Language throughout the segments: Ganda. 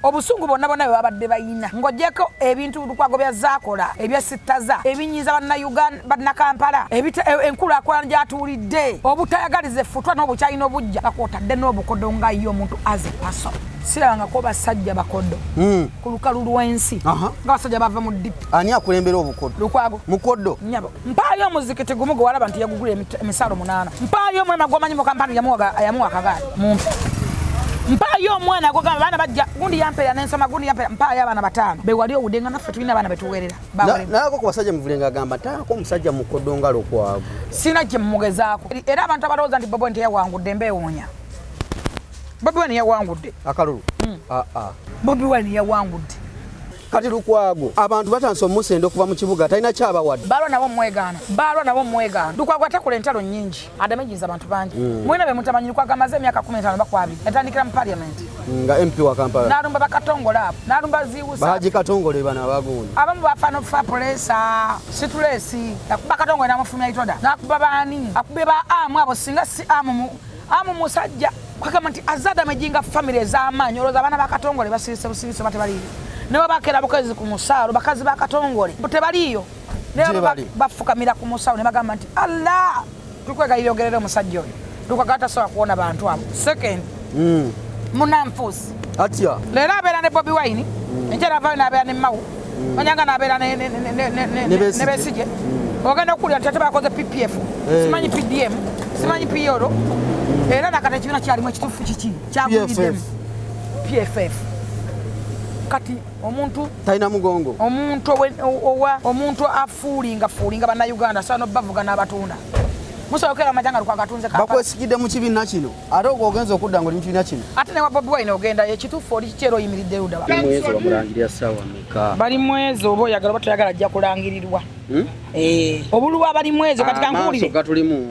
Obusungu bonna bonna babadde bayina ng'ogyeko ebintu Lukwago byazaakola ebyesittaza ebinyiiza bannayuganda bannakampala enkulaakulana gy'atuulidde obutayagaliza effutwa n'obukyalina obujja bakwotadde n'obukodo nga ye omuntu aze paso sirabangako basajja bakodo ku lukalu lw'ensi nga basajja bava mu ddipi. Ani akulembera obukodo? Lukwago mukodo nyabo mpaayo omuzikiti gumu gwe walaba nti yagugula emisalo 8 mpaayo omulema gw'omanyi mu kampani yamuwa akagaali mumpe mpayo omwana agogamba bana bajja gundi yampera n'ensoma gundi yampera mpayo abana 5 bewali owudenga naffe tulina abana betuweerera nako ku basajja muvulenga agamba taako omusajja mukodo nga Lukwago sina gye mmugezaako era abantu abalowooza nti Bobi Wine teyawangudde mbeewuunya. Bobi Wine yawangudde akalulu Bobi Wine yawangudde kati Lukwago abantu batandise omusendo okuva mu kibuga talina kyabawadde balwa nabo mmwegaana Lukwago atakola entalo nnyingi adamejiza abantu bangi mwena be mutamanyi Lukwago amaze emyaka 15 bakwabiri yatandikira mu parliament nga MP wa Kampala n'alumba bakatongole abo n'alumba ziwusa baji katongole bana abagundi abamu bafano fa presa situlesi akuba katongole n'amufumya itoda n'akuba baani akube ba amu abo singa si amu musajja kwagamba nti azada amejinga family ez'amaanyi olowooza abaana bakatongole basirise busirisi batebaliyo newe bakera bukazi ku musaalo bakazi bakatongole tebaliyo newe bafukamira ku musaalo ne bagamba nti Allah tukwegayira ogerere omusajja oyo tukagata sawa kuona bantu abo second munanfusi atya leero abeera ne Bobi Wine enjala avayo n'abeera ne Mawu onyanga n'abeera ne Besigye ogenda okulya nti ate bakoze PPF simanyi PDM simanyi PYORO era nakati ekibiina kyalimu ekituufu kiki kyaguliddemu PFF kati omuntu talina mugongo omuntu afuulinga bannayuganda asobola n'obavuga n'abatunda musobokera amajanga Lukwago atunze bakwesigidde mu kibiina kino ate ogenza okudda ng'oli mu kibiina kino ate ne wa Bobi Wine ogenda ekituufu oli kikyera oyimiridde luda mwezi bamulangirira ssaawa meka bali mwezi oba oyagala oba toyagala ajja kulangirirwa obululu abali mwezo kati kankuwulire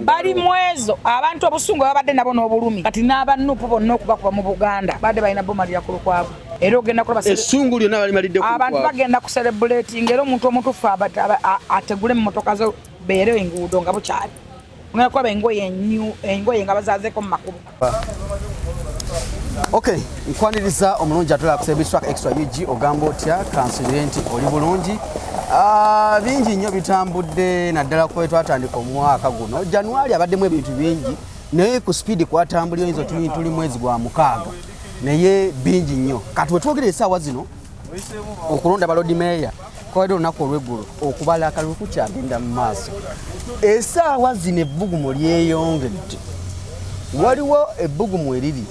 bali mwezo abantu obusungu babadde nabo n'obulumi kati n'abannupu bonna okubakuba mu Buganda badde balina bomalira ku Lukwago era ogenda kulaba essungu lyonna balimalidde ku abantu bagenda ku celebrating era omuntu omutuufu ategule mu motoka zo beere enguudo nga bukyali ngenda kuba engoye nga bazazeeko mu makubo. Okay, nkwaniriza omulungi atulaba ku Service Track Extra UG ogamba otya kansulire nti oli bulungi bingi nnyo bitambudde naddala kuba twatandika omwaka guno January abaddemu ebintu bingi naye ku speed kwatambulira oyinza tuli mwezi gwa 6 naye bingi nnyo kati wetwogera essaawa zino okulonda balodi meeya kwawadde olunaku olw'eggulu okubala akalulu kukyagenda mu maaso essaawa zino ebbugumu lyeyongedde waliwo ebbugumu eriri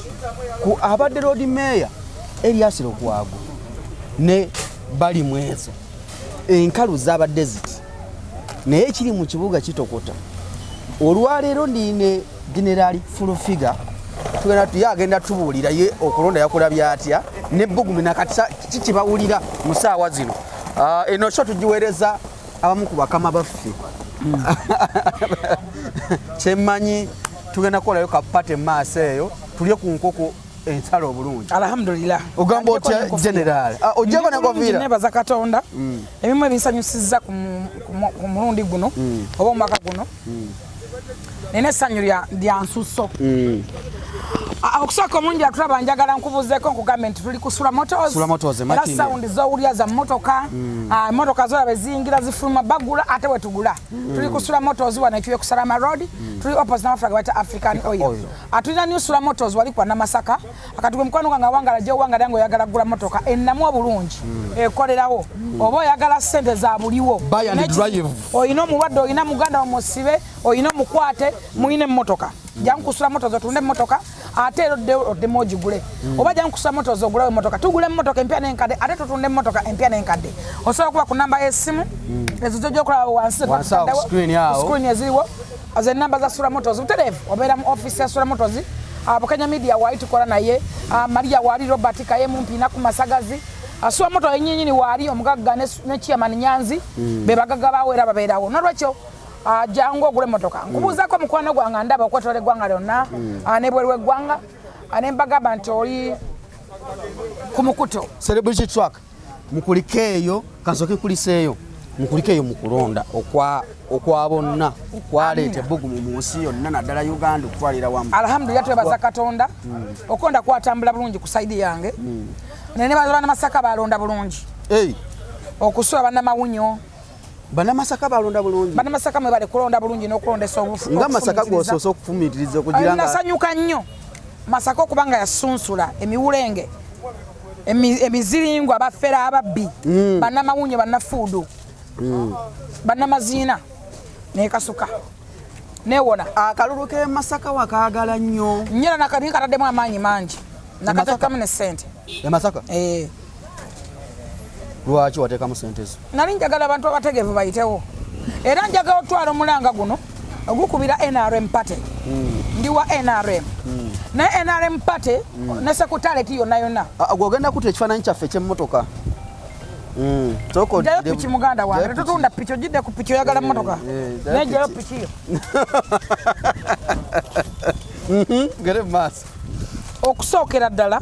ku abadde lodi meeya Erias Lukwago ne bali mwezo enkalu zabadde ziti naye ekiri mu kibuga kitokota olwaleero ndiine generali full figure tugenda tuyagenda tubuulira ye okulonda yakola byatya nebbugumu nakati kikibawulira mu ssaawa zino eno kyo tugiweereza abamu ku bakama baffe kyemmanyi tugenda kukolayo kapate maaso eyo tulye ku nkoko ensalo obulungi alhamdulillah ogamba otya general ojjako negoviira nebaza Katonda ebimu ebinsanyusizza ku mulundi guno oba omwaka guno nina essanyu lya nsuso okusooka omungi atulaba njagala nkubuuzeeko nkugambe nti tuli ku Sula Motors era sawundi zowulya za mmotoka emmotoka zolaba eziyingira zifuluma bagula ate wetugula tuli ku Sula Motors wano ekiwe ku Salama Road tuli opposite n'amafuta ge bayita African Oil tulina new Sula Motors wali kwa Namasaka akati gwe mukwano gwange awangala gye owangala nga oyagala kugula mmotoka ennamu obulungi ekolerawo oba oyagala ssente za buliwo oyina omulwadde oyina muganda omusibe oyina omukwate muyina emmotoka jangu ku Sula Motors otunde emmotoka ate oddemu ogigule oba jangu ku Sula Motors ogulawo emmotoka tugule emmotoka empya n'enkadde ate tutunde emmotoka empya n'enkadde osobola kuba ku namba y'essimu ezo gy'okulaba wansi screen eziriwo ze namba za Sula Motors butereevu obeera mu office ya Sula Motors Bukenya Media waali tukola naye Maria waali Robert Kaye mumpina ku Masagazi Sula Motors ennyinyi waali omugagga ne Chairman Nyanzi be bagagga baweera babeerawo nolwekyo jangu ogule emmotoka nkubuuzaako mukwano gwange ndaba okwetola eggwanga lyonna nebweru w'eggwanga ne mbagamba nti oli ku mukuto Celebrity Track mukuliko eyo kasoke kuliseeyo mukuliko eyo mu kulonda okwa bonna okwaleeta ebbugumu mu nsi yonna naddala Uganda okutwalira wamu alhamdulillah twebaza Katonda okonda kwatambula bulungi ku saidi yange nene bazana Masaka balonda bulungi okusula bana mawunyo bana Masaka balonda bulungi bana Masaka mwe bale kulonda bulungi n'okulondesa obufu nga Masaka gwososo okufumitiriza okugira nga nasanyuka nnyo Masaka okubanga yasunsula emiwulenge emiziringo abafera ababbi bana mawunyo bana fuudu bana mazina nekasuka newona akalulu ke Masaka wakaagala nnyo nyera nakati kataddemu amaanyi mangi nakateekamu ne ssente Masaka lwaki wateekamu ssente zo nali njagala abantu abategeevu bayitewo era njagala otwala omulanga guno ogukubira NRM party ndi wa NRM naye NRM party ne sekutaleti yonna yonna ogenda kuta ekifaananyi kyaffe eky'emmotoka jayo piki muganda wange tetutunda piki ojidde ku piki oyagala mmotoka naye jayo piki yo gere maaso okusookera ddala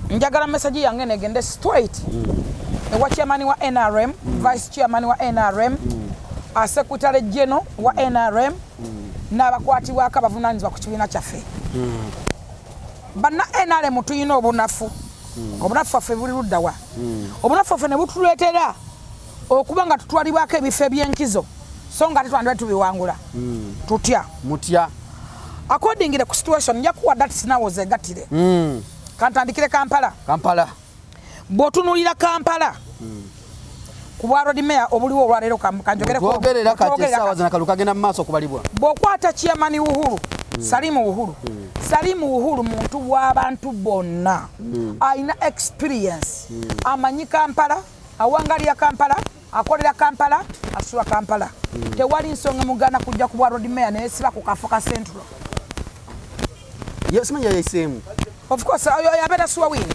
njagala message yange negende straight ewa chairman wa NRM vice chairman wa NRM secretary general wa NRM n'abakwatibwako abavunaanyizibwa ku kibiina kyaffe banna NRM tuyina obunafu obunafu waffe buli luddawa obunafu waffe ne butuleetera okuba nga tutwalibwako ebifo eby'enkizo so nga tetwandibadde tubiwangula tutya mutya according ku situation njakuwa dati sinawoza egattire kantandikire Kampala bw'otunuulira Kampala ku bwa road mayor obuliwo olwaleero kanjogerera kati essaawa zina kalu kagenda mu maaso okubalibwa bw'okwata chairman Uhuru Salimu Uhuru muntu w'abantu bonna alina experience amanyi Kampala awangalira Kampala akolera Kampala asula Kampala tewali nsonga mugana kujja ku bwa road mayor naye siba ku kafo ka Central yes manya yaisemu of course yabera suwa win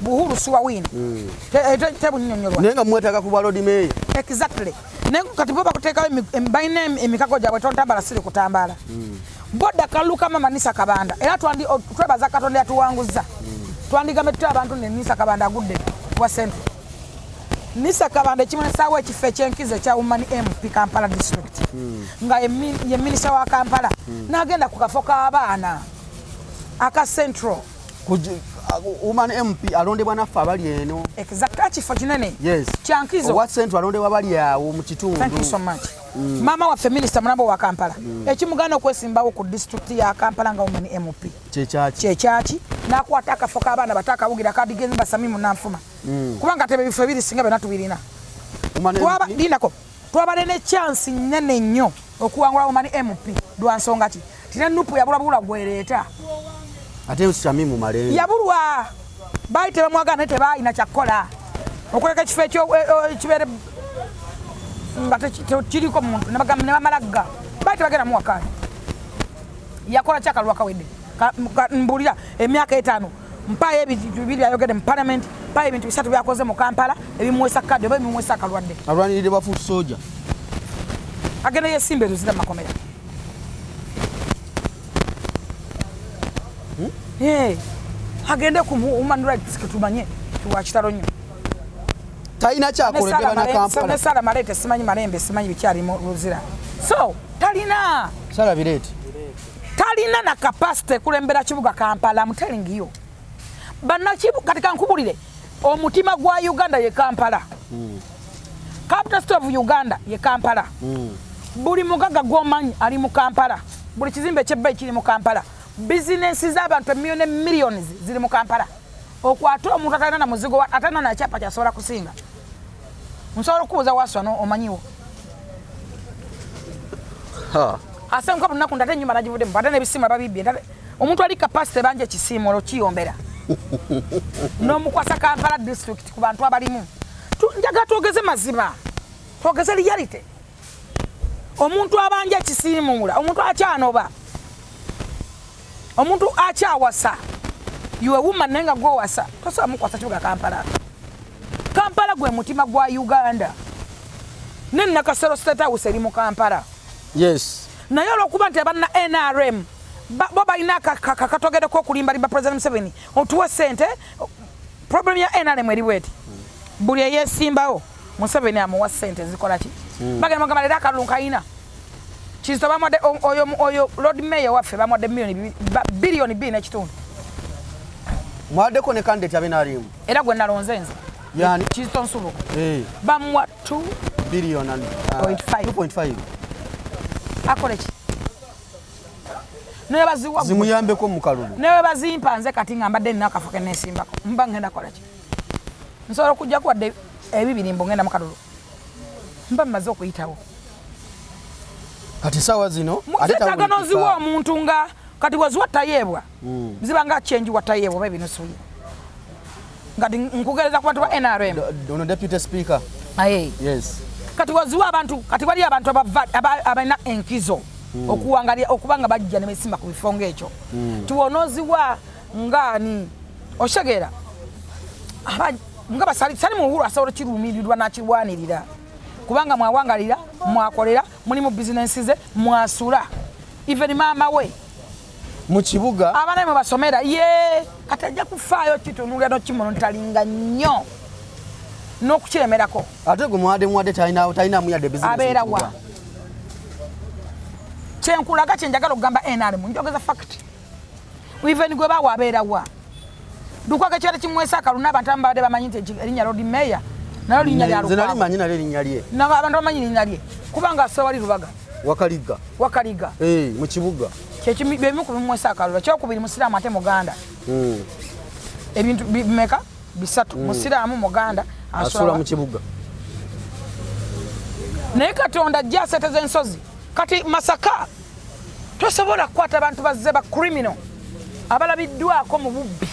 Buhuru suwa win tebu nyonyolwa nenga mwetaka ku bwa road mayor exactly nenga kati boba kuteka embaine emikago jabwe tontambala siri kutambala boda kaluka mama Nisa Kabanda era twandi twebaza Katonda yatuwanguza twandigambe tuta abantu ne Nisa Kabanda agudde wa Central Nisa Kabanda kimwe sawa ekife kyenkize kya Women MP Kampala district nga ye minister wa Kampala nagenda kukafoka abaana aka Central Women MP alondebwa naffe abali eno exactly akifo kinene yes kyankizo wa Central alondebwa bali awo mu kitundu thank you so much mama waffe minister munabo wa Kampala ekimuganda okwesimbawo ku district ya Kampala nga Women MP kyekyaaki nakwata akafo k'abaana bataka bugira kadigezi basamimu nanfuma kubanga tebe bifo ebiri singa bena tubirina twabale ne chance nnene nnyo okuwangula Women MP lwansonga ki tina nupu yabulabula gwereeta ate usamimu malengo yabulwa bayite bamwagana tebayina kyakola okuleka kifo ekyo kibere nga kiriko muntu ne bamalaga bayite bagenda muwakani yakola kyakalwa kawedde mbulira emyaka 5 mpaye ebintu bibiri ayogede mu parliament mpaye ebintu 3 byakoze mu Kampala ebimwesa kadi oba ebimwesa kalwadde alwanirire bafutu soja agenda yesimbe zida makomera agende ku human rights ketumanye tuwa kitalo nnyo talina kyakoledde bana Kampala ne Sala Malete simanyi malembe simanyi bikyali mu luzira so talina Sala Bilete talina na capacity kulembera kibuga Kampala I'm telling you bana kibuga katika nkubulire omutima gwa Uganda ye Kampala capital city of Uganda ye Kampala buli mugaga gwomanyi ali mu Kampala buli kizimbe kyebbe kiri mu Kampala business z'abantu millions ziri mu Kampala okwata omuntu atalina na muzigo atana na chapa kyasobola kusinga nsobola okubuuza waswano omanyiwo asenga bunaku ndate nyuma nagivude mpata n'ebisimu ababibye omuntu ali capacity banje ekisimu olokiyombera n'omukwasa Kampala district ku bantu abalimu njaga twogeze mazima twogeze reality omuntu abanje ekisimuula omuntu akyanoba omuntu akyawasa yuwe woman nenga gwo wasa tosobola mukwasa kibuga Kampala gwe mutima gwa Uganda nenna Kasero State House eri mu Kampala yes naye olwokuba nti abanna NRM bo balina kakatogereko okulimbalimba President Museveni otuwe sente problem ya NRM eri bweti buli eyesimbawo Museveni amuwa sente zikola ki bagenda magamba lera akalulu kayina kizo bamwadde oyo road mayor waffe bamwadde billion 2 n'ekitundu mwaddeko ne candidate abenalimu era gwe nalonze nze yani Kizito Nsubuga bamwa 2 billion and 2.5 akole ki ne baziwa zimuyambeko mu kalulu ne bazimpa nze kati ngambadde nina akafuke nesimbako mba ngenda kola ki nsobola okujja kuwadde ebibiri mbu ngenda mu kalulu mba mmaze okuyitawo kati sawa zino atagano ziwa omuntu nga kati waziwa tayebwa zibanga change wa tayebwa baby nosuye ngati nkugereza ku bantu ba NRM ono deputy speaker yes kati waziwa abantu kati bali abantu abana enkizo okuwangalia okubanga bajja ne mesimba ku bifongo ekyo tuwonoziwa ngani oshegera nga basali sali mu uhuru asobola kirumirirwa nakirwanirira kubanga mwawangalira mwakolera muli mu business ze mwasula even mama we mu kibuga abana mu basomera ye katajja kufaayo kitunulira no kimono talinga nnyo n'okukiremerako ate gwe mwade talina muyadde business abeera wa kyenkulaga kyenjagala okugamba NRM njogeza fact even gwe bawa abeera wa dukwage kyali kimwesa akaluna abantu abadde bamanyi nti erinnya Lord Mayor nayo linnya lya Lukago zenali manyi nale linnya lye abantu bamanyi linnya lye kubanga asawali Lubaga wakaliga mu kibuga kyekimibimu kubimwesa akalula kyokubiri musiraamu ate muganda ebintu bimeka bisatu musiraamu muganda asula mu kibuga naye Katonda ajja aseeteza ensozi kati Masaka tosobola kukwata abantu bazze ba criminal abalabiddwako mu bubbi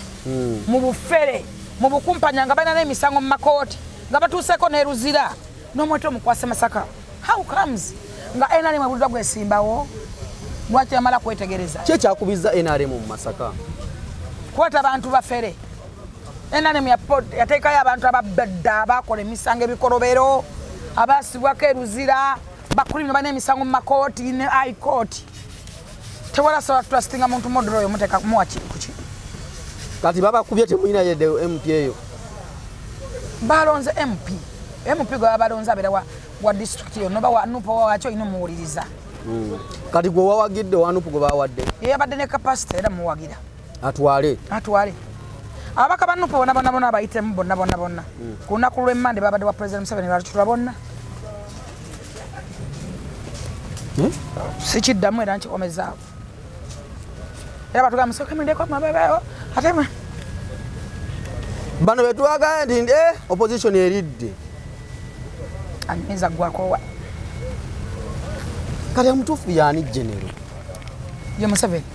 mu bufere mu bukumpanya nga balina n'emisango mu makooti nga batuuseeko n'eruzira n'omwete omukwase Masaka how comes nga NRM abulidwa gwesimbawo lwaki amala kwetegereza kyekyakubiza NRM mu Masaka kwata abantu bafere NRM yateekayo abantu ababedda abakola emisango ebikolobero abasibwako eruzira bakulino balina emisango mu makooti ne high court tewala sobola trustinga muntu modero oyo muteeka muwaki kuki kati babakubye temulina yedde MP eyo balonze MP gwe balonze abeera wa district eyo noba wanupo wakyo ino muwuliriza kati gwe wawagidde wanupo gwe bawadde yabadde ne capacity era muwagira atwale abaka banupo bonna abayitemu bonna ku lunaku lw'emmande babadde wa president Museveni balutula bonna sikiddamu era nkikomezaawo era batugamba musokemireko mabebeyo ate bano betwagala nti opposition eridde anyinza gwakowa kati omutuufu yaani genero ye Museveni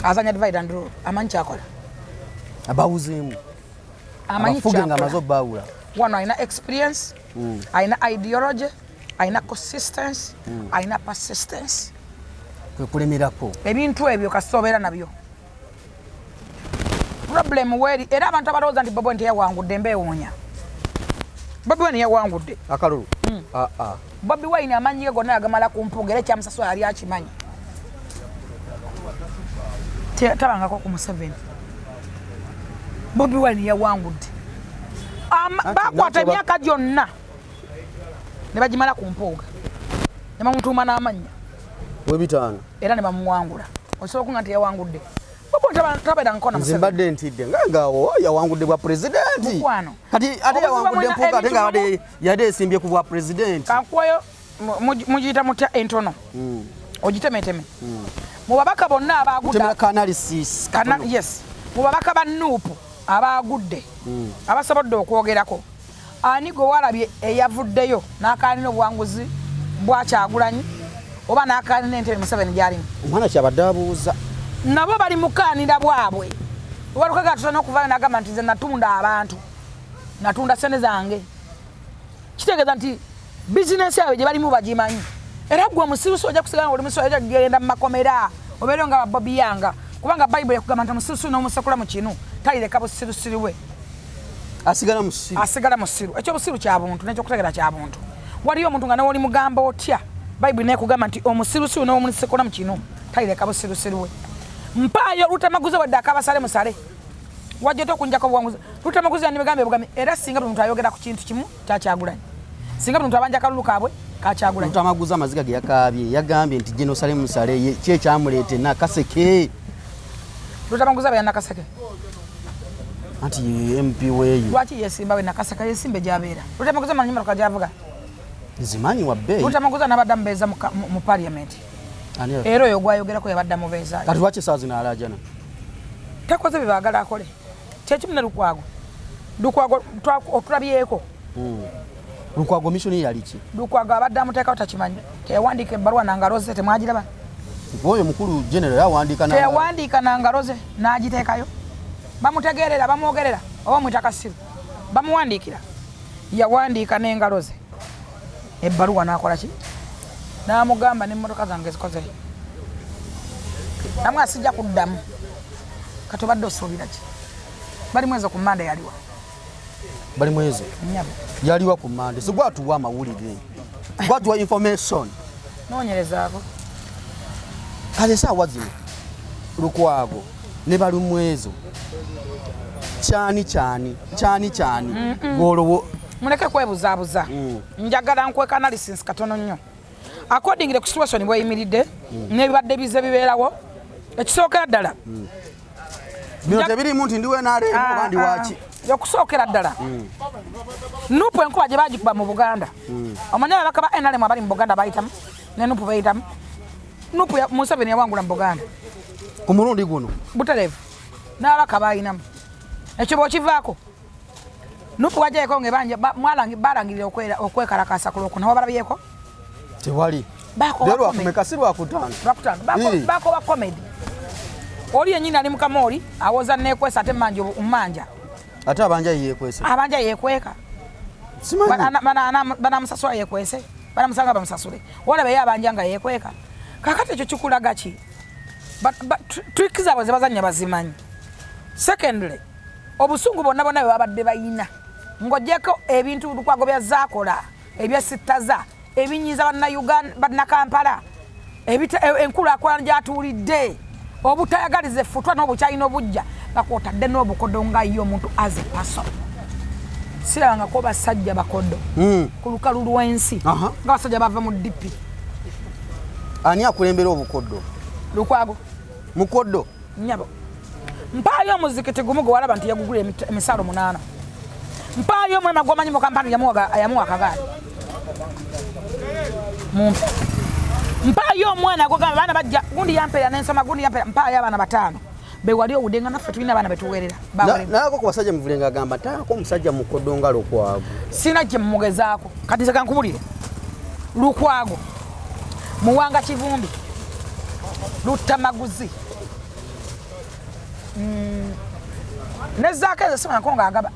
azanya divide and rule amanyi kyakola abawuzeemu amanyi kyakola nga amaze obbawula wano alina experience alina ideology alina consistency alina persistence kwekulemerako ebintu ebyo kasobeera nabyo problem weri era abantu abalowooza nti Bobi Wine teyawangudde mbeewuunya Bobi Wine yawangudde akalulu Bobi Wine amanyi ge gonna yagamala ku mpuga era ekyamusasula yali akimanyi tabangako ku Museveni Bobi Wine yawangudde bakwata emyaka gyonna ne bagimala ku mpuga ne bamutuuma n'amannya webitaano era ne bamuwangula osobola okunga nti yawangudde tabeera nkona zimbadde ntidde ngawo yawangudde bwa pulezidenti kati ate yawangudde mpuga ate nga yadde esimbye ku bwa pulezidenti kankuwayo mugiyita mutya entono ogitemeteme mu babaka bonna abagudde yes mu babaka ba Nuupu abagudde abasobodde okwogerako ani gwe walabye eyavuddeyo n'akaanira obuwanguzi bwa Kyagulanyi oba n'akaanira Entebbe Museveni gy'alimu omwana kyabadde abuuza nabo bali mukaanira bwabwe walukaga tutana okuvaayo n'agamba nti nze natunda sente zange kitegeeza nti bizinesi yaabwe gye balimu bagimanyi era gwe omusirusi ojja kusigala oli musiru ojja kugenda mu makomera obeere nga Bobi Yanga kubanga Bayibuli yakugamba nti omusirusi n'omusekula mu kinu talireka busirusiri we asigala mu ssiru ekyo busiru kya buntu n'ekyokutegera kya buntu waliyo omuntu nga newoli mugamba otya Bayibuli nekugamba nti omusirusi n'omusekula mu kinu talireka busirusiri we mpaayo Lutamaguzi wadde akabasale musale wajjeta okunjako buwanguzi Lutamaguzi yandibegambe bugambe era singa buli muntu ayogera ku kintu kimu kya Kyagulanyi singa buli muntu abanja akalulu kaabwe ka Kyagulanyi Lutamaguzi amaziga ge yakaabye yagambye nti Jenosale musale kye kyamuleeta nakaseke Lutamaguza bya Nakaseke. Anti MP weyi. Lwaki yesimba we Nakaseke yesimbe jabeera. Lutamaguza manyima kajavuga. Zimanyi wa bei. Lutamaguza nabadda mbeza mu parliament. Aniyo. Ero yogwayogera ko yabadda mu beza. Kati lwaki saazi n'alajana. Takoze bibagala akole. Kyekimune Lukwago. Lukwago otulabyeko. Lukwago mission yali ki? Lukwago abadde amuteeka utakimanyi. Tewandika ebbaluwa nangaroze temwagiraba. Oyo mukulu general yawandika na. Tewandika nangaroze n'agiteekayo. Bamutegerera bamwogerera oba mwitakasiru. Bamuwandikira. Yawandika n'engaroze. Ebbaluwa n'akola ki? N'amugamba n'emmotoka zange zikoze. Namwe asijja kuddamu. Katobadde osuubira ki? Bali mwezo ku Mande yaliwa. Bali mwezo. Nyabo. Yaliwa ku Mande. So gwatuwa amawulire. Gwatuwa information. Noonyerezaako. Kale saawa zino Lukwago ne bali mwezo. Kyani. Golowo. Muleke kwebuzaabuza. Njagala nkweka analysis katono nnyo. According to the situation bweyimiridde n'ebibadde bize bibeerawo ekisookera ddala. Bino tebirimu nti ndiwe n'aleero bandi waki. Okusookera ddala. Nupu enkuba gye baagikuba mu Buganda. Omanyi ababaka ba NRM abali mu Buganda bayitamu ne Nupu bayitamu. Nupu Museveni yawangula mu Buganda. Ku mulundi guno. Butereevu. N'ababaka bayinamu. Ekyo bw'okivaako. Nupu wajjaeko balangirira okwekalakasa ku Lwokuna wabalabyeko? Tewali. Lero akumeka si Lwakutaano. Baako wa comedy. Oli yennyini ali mu Kamooli awoza neekwesa ate mmanja. Ate abanja yeekwese. Abanja yeekweka. Banamusasula yeekwese. Banamusanga bamusasule. Olaba ye abanja nga yeekweka. Kakati ekyo kikulaga ki? Tricks zaabwe ze bazannya bazimanyi. Secondly, obusungu bonna bwe babadde bayina. Ng'oggyeko ebintu Lukwago byazaakola, ebyesittaza, ebinyiiza bannakampala, enkulaakulana gy'atuulidde, obutayagaliza effutwa n'obukyalina obujja, nga kw'otadde n'obukodo nga ye omuntu as a person. Sirabangako basajja bakodo ku lukalu lw'ensi nga basajja bava mu DP. Ani akulembera obukodo? Lukwago. Mukodo? Nyabo. Mpaayo omuzikiti gumu gwe walaba nti yagugula emisaalo 8. Mpaayo omwema gw'omanyi mu kampani yamuwa akagaali. Mpaayo omwana gw'ogamba abaana bajja gundi yampeera n'ensoma gundi yampeera mpaayo abaana 5. Be wali owuddenga naffe tulina abaana betuweerera. Nalako ku basajja muvulenga agamba taako omusajja mukodo nga Lukwago. Sina gye mumugezaako. Kati nze kankubulire. Lukwago. Muwanga Kivumbi. Lutamaguzi. Nezaako ezo sima nkonga agaba.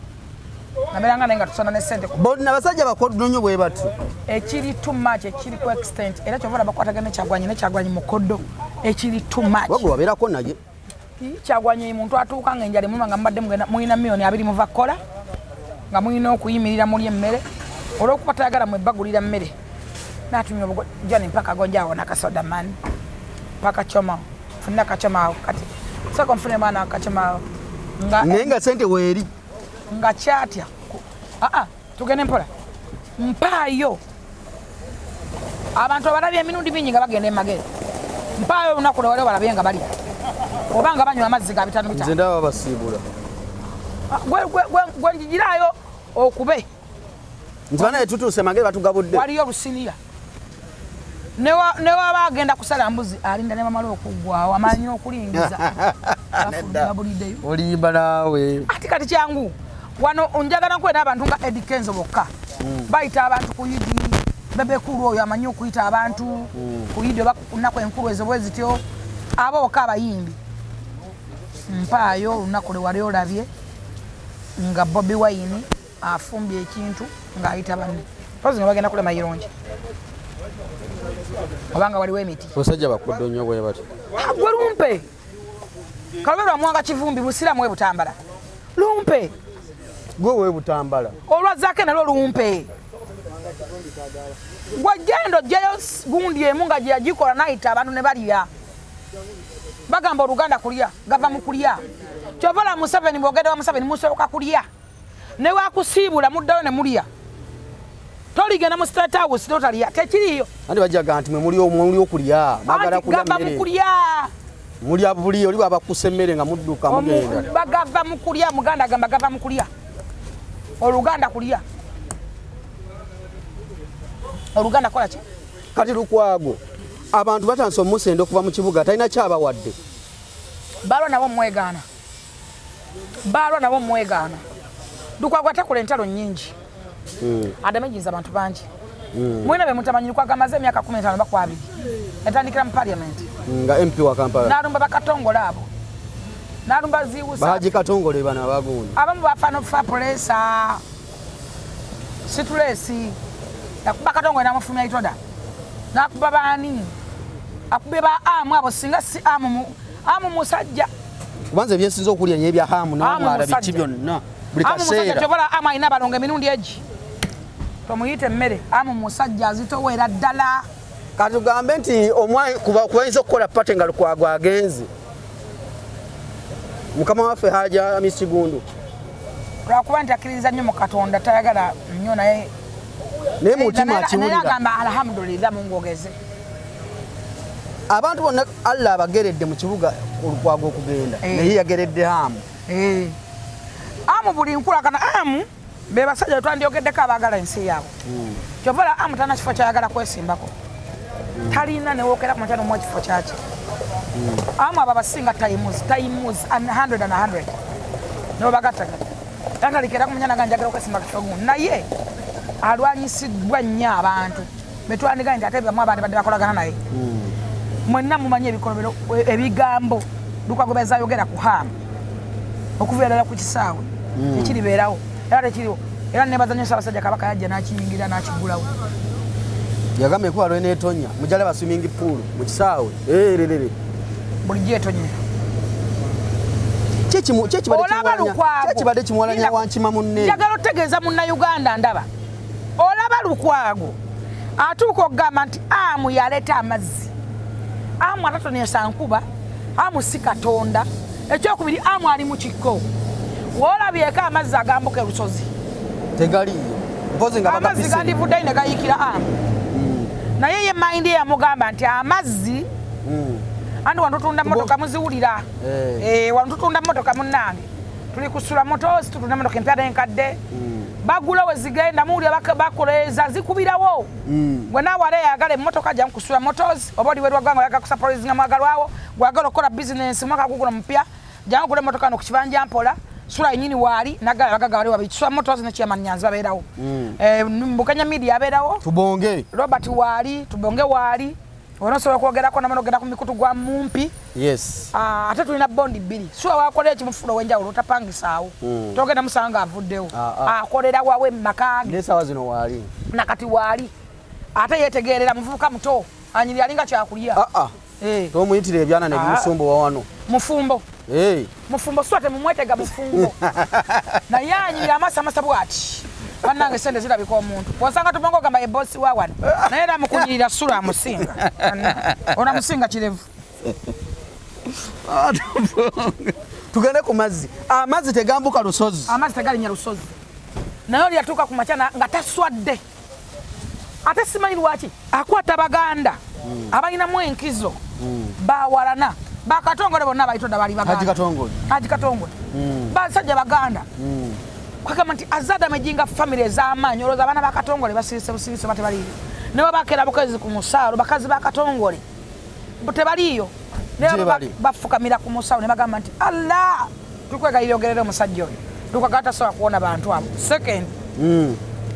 Naberanga nenga tusana ne sente. Bonna basajja bakodo nnyo bwe batu. Ekiri too much, ekiri ku extent. Era kyovola bakwatagana Kyagwanyi mukodo. Ekiri too much. Wagwe wabeerako naye. Kyagwanyi muntu atuuka ng'enjala emuluma nga mbadde mulina million 2 muva kukola. Nga mulina okuyimirira muli emmere. Olw'okupatagala mwe bagulira mmere. Natumya John mpaka gonjawo nakasoda man. Paka choma. Funa kachoma kati. Soko mfune mwana kachoma. Nenga sente weeri. Nga chatya. Tugende mpola. Mpaayo. Abantu abalabye emirundi mingi nga bagenda emagere. Mpaayo lunaku lwale balabye nga bali. Obanga banywa amazzi ga bitano. Nze ndaba basiibula. Gwe njigirayo okube. Nze bana etutuuse magere batugabudde. Waliyo Lusiniya. Ne waba agenda kusala mbuzi alinda ne mamalo okugwawo amanyi okulingiza. Olimba naawe. Ati kati kyangu. Wano onjagala nkwera abantu nga Eddie Kenzo bokka. Bayita abantu ku yidi. Bebe kulu oyo amanyi okuyita abantu ku yidi obakunaku enkulu ezo bwe zityo. Abo bokka abayimbi. Mpaayo olunaku lwe wali olabye nga Bobi Wine afumbye ekintu ng'ayita banne. Pozi nga bagenda kulema ironji. Obanga waliwo emiti. Basajja bakodo nnyo bwe bati. Gwe lumpe. Kalobera Mwanga Kivumbi Busiramu we Butambala. Lumpe. Gwe we Butambala. Olwazake nalwo lumpe. Gwagendo jeyo gundi emu nga gye yagikola n'ayita abantu ne balya. Bagamba Oluganda kulya, gava mu kulya. Kyovola Museveni bwogedde wa Museveni musooka kulya. Ne wakusiibula muddayo ne mulya. Toligenda mu State House totalya tekiriyo. Andi bajaga nti mwe muli okulya, bagala kulya mmere. Gava mu kulya. muli abuli oli baba kusemmere nga mudduka mugenda bagava mukulya muganda gamba gava mukulya oluganda kulya oluganda kola ki kati Lukwago abantu batanso musendo kuva mu kibuga talina kyabawadde balwa nabo mwegana Lukwago atakula entalo nnyingi adamejiza abantu bangi mwina be mutamanyi Lukwago amaze emyaka 15 bakwabiri etandikira mu parliament nga MP wa Kampala nalumba bakatongole abo nalumba ziwusa baji katongole bana bagundi abamu bafano fa presa situlesi yakuba katongole namufumya itoda nakuba bani akubeba amu abo singa si amu musajja kubanze byesinzo okulya nye bya hamu n'amwala biti byonna buli kaseera tobola amu ina balonga emirundi eji tomuyite mmere amu musajja azitowera ddala katugambe nti omwai kubayinza okukola pate nga Lukwago agenze mukama waffe Haja Hamisi Gundu lwakuba nti akkiriza nnyo mu Katonda tayagala nnyo naye mutima akiwulira agamba alhamdulillah Mungu ogeze abantu bonna Allah abageredde mu kibuga Lukwago okugenda naye yageredde hamu amu buli nkulakana amu be basajja twandyogeddeko abaagala ensi yaabwe kyovala amu tana kifo kyayagala kwesimbako talina newokera ku makyano mu kifo kyaki amu abo abasinga times 100 and 100 nibo bagattagatta tandalikera ku munyana ganjagala okwesimba kifo gumu naye alwanyisiddwa nnyo abantu betwandiga nti ate bamu abantu badde bakolagana naye mwenna mumanyi ebikolobero ebigambo Lukwago bezayogera ku hamu okuviira ku kisaawe tekiribeerawo era tekiriwo era nebaza nnyo Ssaabasajja Kabaka yajja n'akiyingira n'akigulawo yagamba ekwalo enetonya mujale ba swimming pool mu kisaawe bulijjo etonya kyekibadde kimwalanya wankima munne njagala otegeeza munnayuganda ndaba olaba Lukwago atuuka okugamba nti amu yaleeta amazzi amu atatonesa nkuba amu si Katonda ekyokubiri amu ali mu kikko woolabyeko amazzi agambuka erusozi tegaliyo mpozi nga amazzi gandivuddeyo ne gayikira amu naye ye mayindi yamugamba nti amazzi andi wano tutunda motoka muziwulira wano tutunda motoka munnange tuli kusula motozi tutunda motoka empya n'enkadde bagula we zigenda muwulira bakoleeza zikubirawo gwe naawe ale yagala emmotoka jja kusula motozi oba oli werwaganga oyagala kusapolizinga mwagalwawo gwagala okukola bizinensi mwaka guguno mupya jangu gula emmotoka no ku kibanja mpola sula yenyini waali nagala bagaga wali wabiri tusula motozi ne Chairman Nyanzi babeerawo Mbukanya Media abeerawo tubonge Robert waali tubonge waali onosobola okwogerako namanogera ku mikutu gwa mumpi ate tulina bondi bbiri sula wakolera ekimufuula ow'enjawulo otapangisaawo togenda musanga avuddewo akolera wawe mumakage n'esaawa zino waali nakati waali ate yetegerera muvubuka muto anyiri alinga kyakulya tomuyitira ebyana ne bimusumbu wa wano mufumbo swate mumwetega mufumbo naye anyiri amasa bwati bannange sente zirabika omuntu wasanga tubonga ogamba ye bosi wa wano naye era mukunyirira sula amusinga onamusinga kirevu tugende ku mazzi amazzi tegambuka lusozi amazzi tegalinya lusozi naye oli yatuuka ku makya nga taswadde ate simanyi lwaki akwata baganda abalinamu enkizo bawalana bakatongole bonna abayitodda bali baganda Haji Katongole basajja baganda kwagamba nti azada amejinga family ez'amaanyi olowooza abaana bakatongole basirise busirise batebaliyo newe bakeera bukazi ku musaalo bakazi bakatongole tebaliyo newe bafukamira ku musaalo ne bagamba nti allah tukwegayira ogerere omusajja oyo Lukwago tasobola kuwona bantu abo second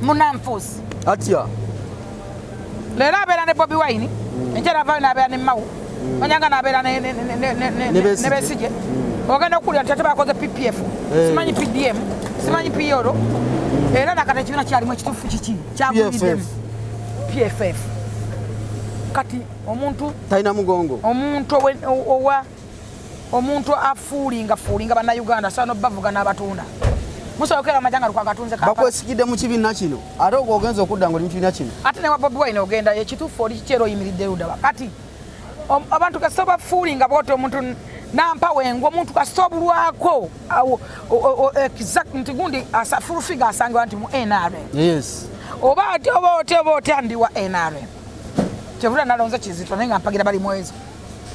munanfuusi atya leero abeera ne Bobi Wine enkyera avaayo n'abeera ne Mao Manyanga n'abeera ne Besigye ogenda okuwulira nti ate bakoze PPF simanyi PDM simanyi PYORO era nakati ekibiina kyalimu ekituufu kiki kyaguliddemu PFF kati omuntu talina mugongo omuntu afuulinga bannayuganda asobola n'obavuga n'abatunda musobokera amajanga Lukwago atunze bakwesigidde mu kibiina kino ate ogenza okudda ng'oli mu kibiina kino ate ne wa Bobi Wine ogenda ekituufu oli kikyera oyimiridde ludaba kati abantu kasita bafuulinga bwoti omuntu nampa wengo omuntu kasita obulwako nti gundi fulufiga asangibwa nti mu NRM oba ati andi wa NRM kyevula nalonze Kizito naye nga mpagira bali mwezo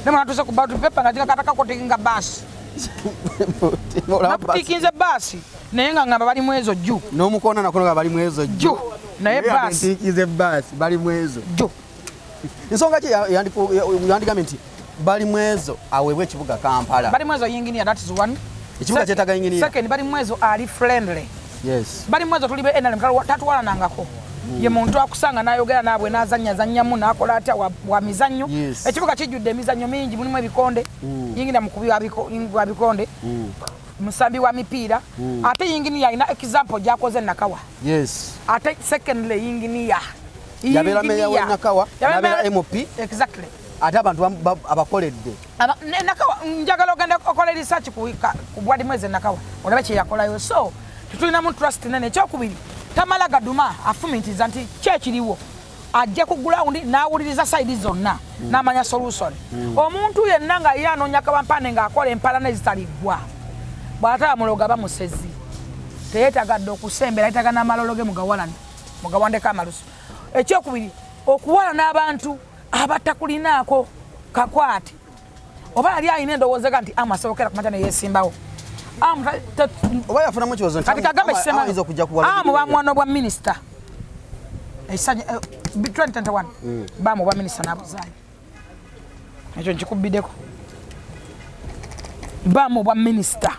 ne mwana tuse ku ballot paper nga jikakataka kotekinga basi nakupikinze basi naye nga ngamba bali mwezo jju n'omukona nakono nga bali mwezo jju naye basi ntikize basi bali mwezo jju nsonga ki yandigambe nti bali mwezo aweebwa ekibuga Kampala bali mwezo yinginiya that is one ekibuga kyetaaga yinginiya second bali mwezo ali friendly yes bali mwezo tuli be NRM tatuwalanangako ye muntu akusanga nayogera naabwe nazannyanyamu nakola atya wa mizannyo ekibuga kijjudde emizannyo mingi mulimu ebikonde yinginiya mukubi wa bikonde musambi wa mipiira ate yinginiya alina example gyakoze Nakawa yes ate secondly yinginiya yabeera meya wa Nakawa yabeera MP exactly ate abantu abakoledde Nakawa njagala ogenda okola research ku bwadi mwezi Nakawa olabe kye yakolayo so tutulinamu trust nene ekyokubiri Tamala Gaduma afumintiza nti kyekiriwo ajja ku ground n'awuliriza side zonna n'amanya solution omuntu yenna nga ye anoonya kawampane ng'akola empalana ezitaliggwa bw'ataba muloga bamusezi teyeetagadde okusembera yetaga n'amalolo ge mugawandeko amalusu ekyokubiri okuwala n'abantu abatakulinaako kakwate oba yali alina endowoozega nti amasobokera ku makya ne yeesimbawo oba yafunamu ekiwozo kati kagambe kisemayinza okujja kuwala bamwana obwa minisita 2021 bamu obwa minisita n'abuzaayo ekyo nkikubiddeko bamu obwa minisita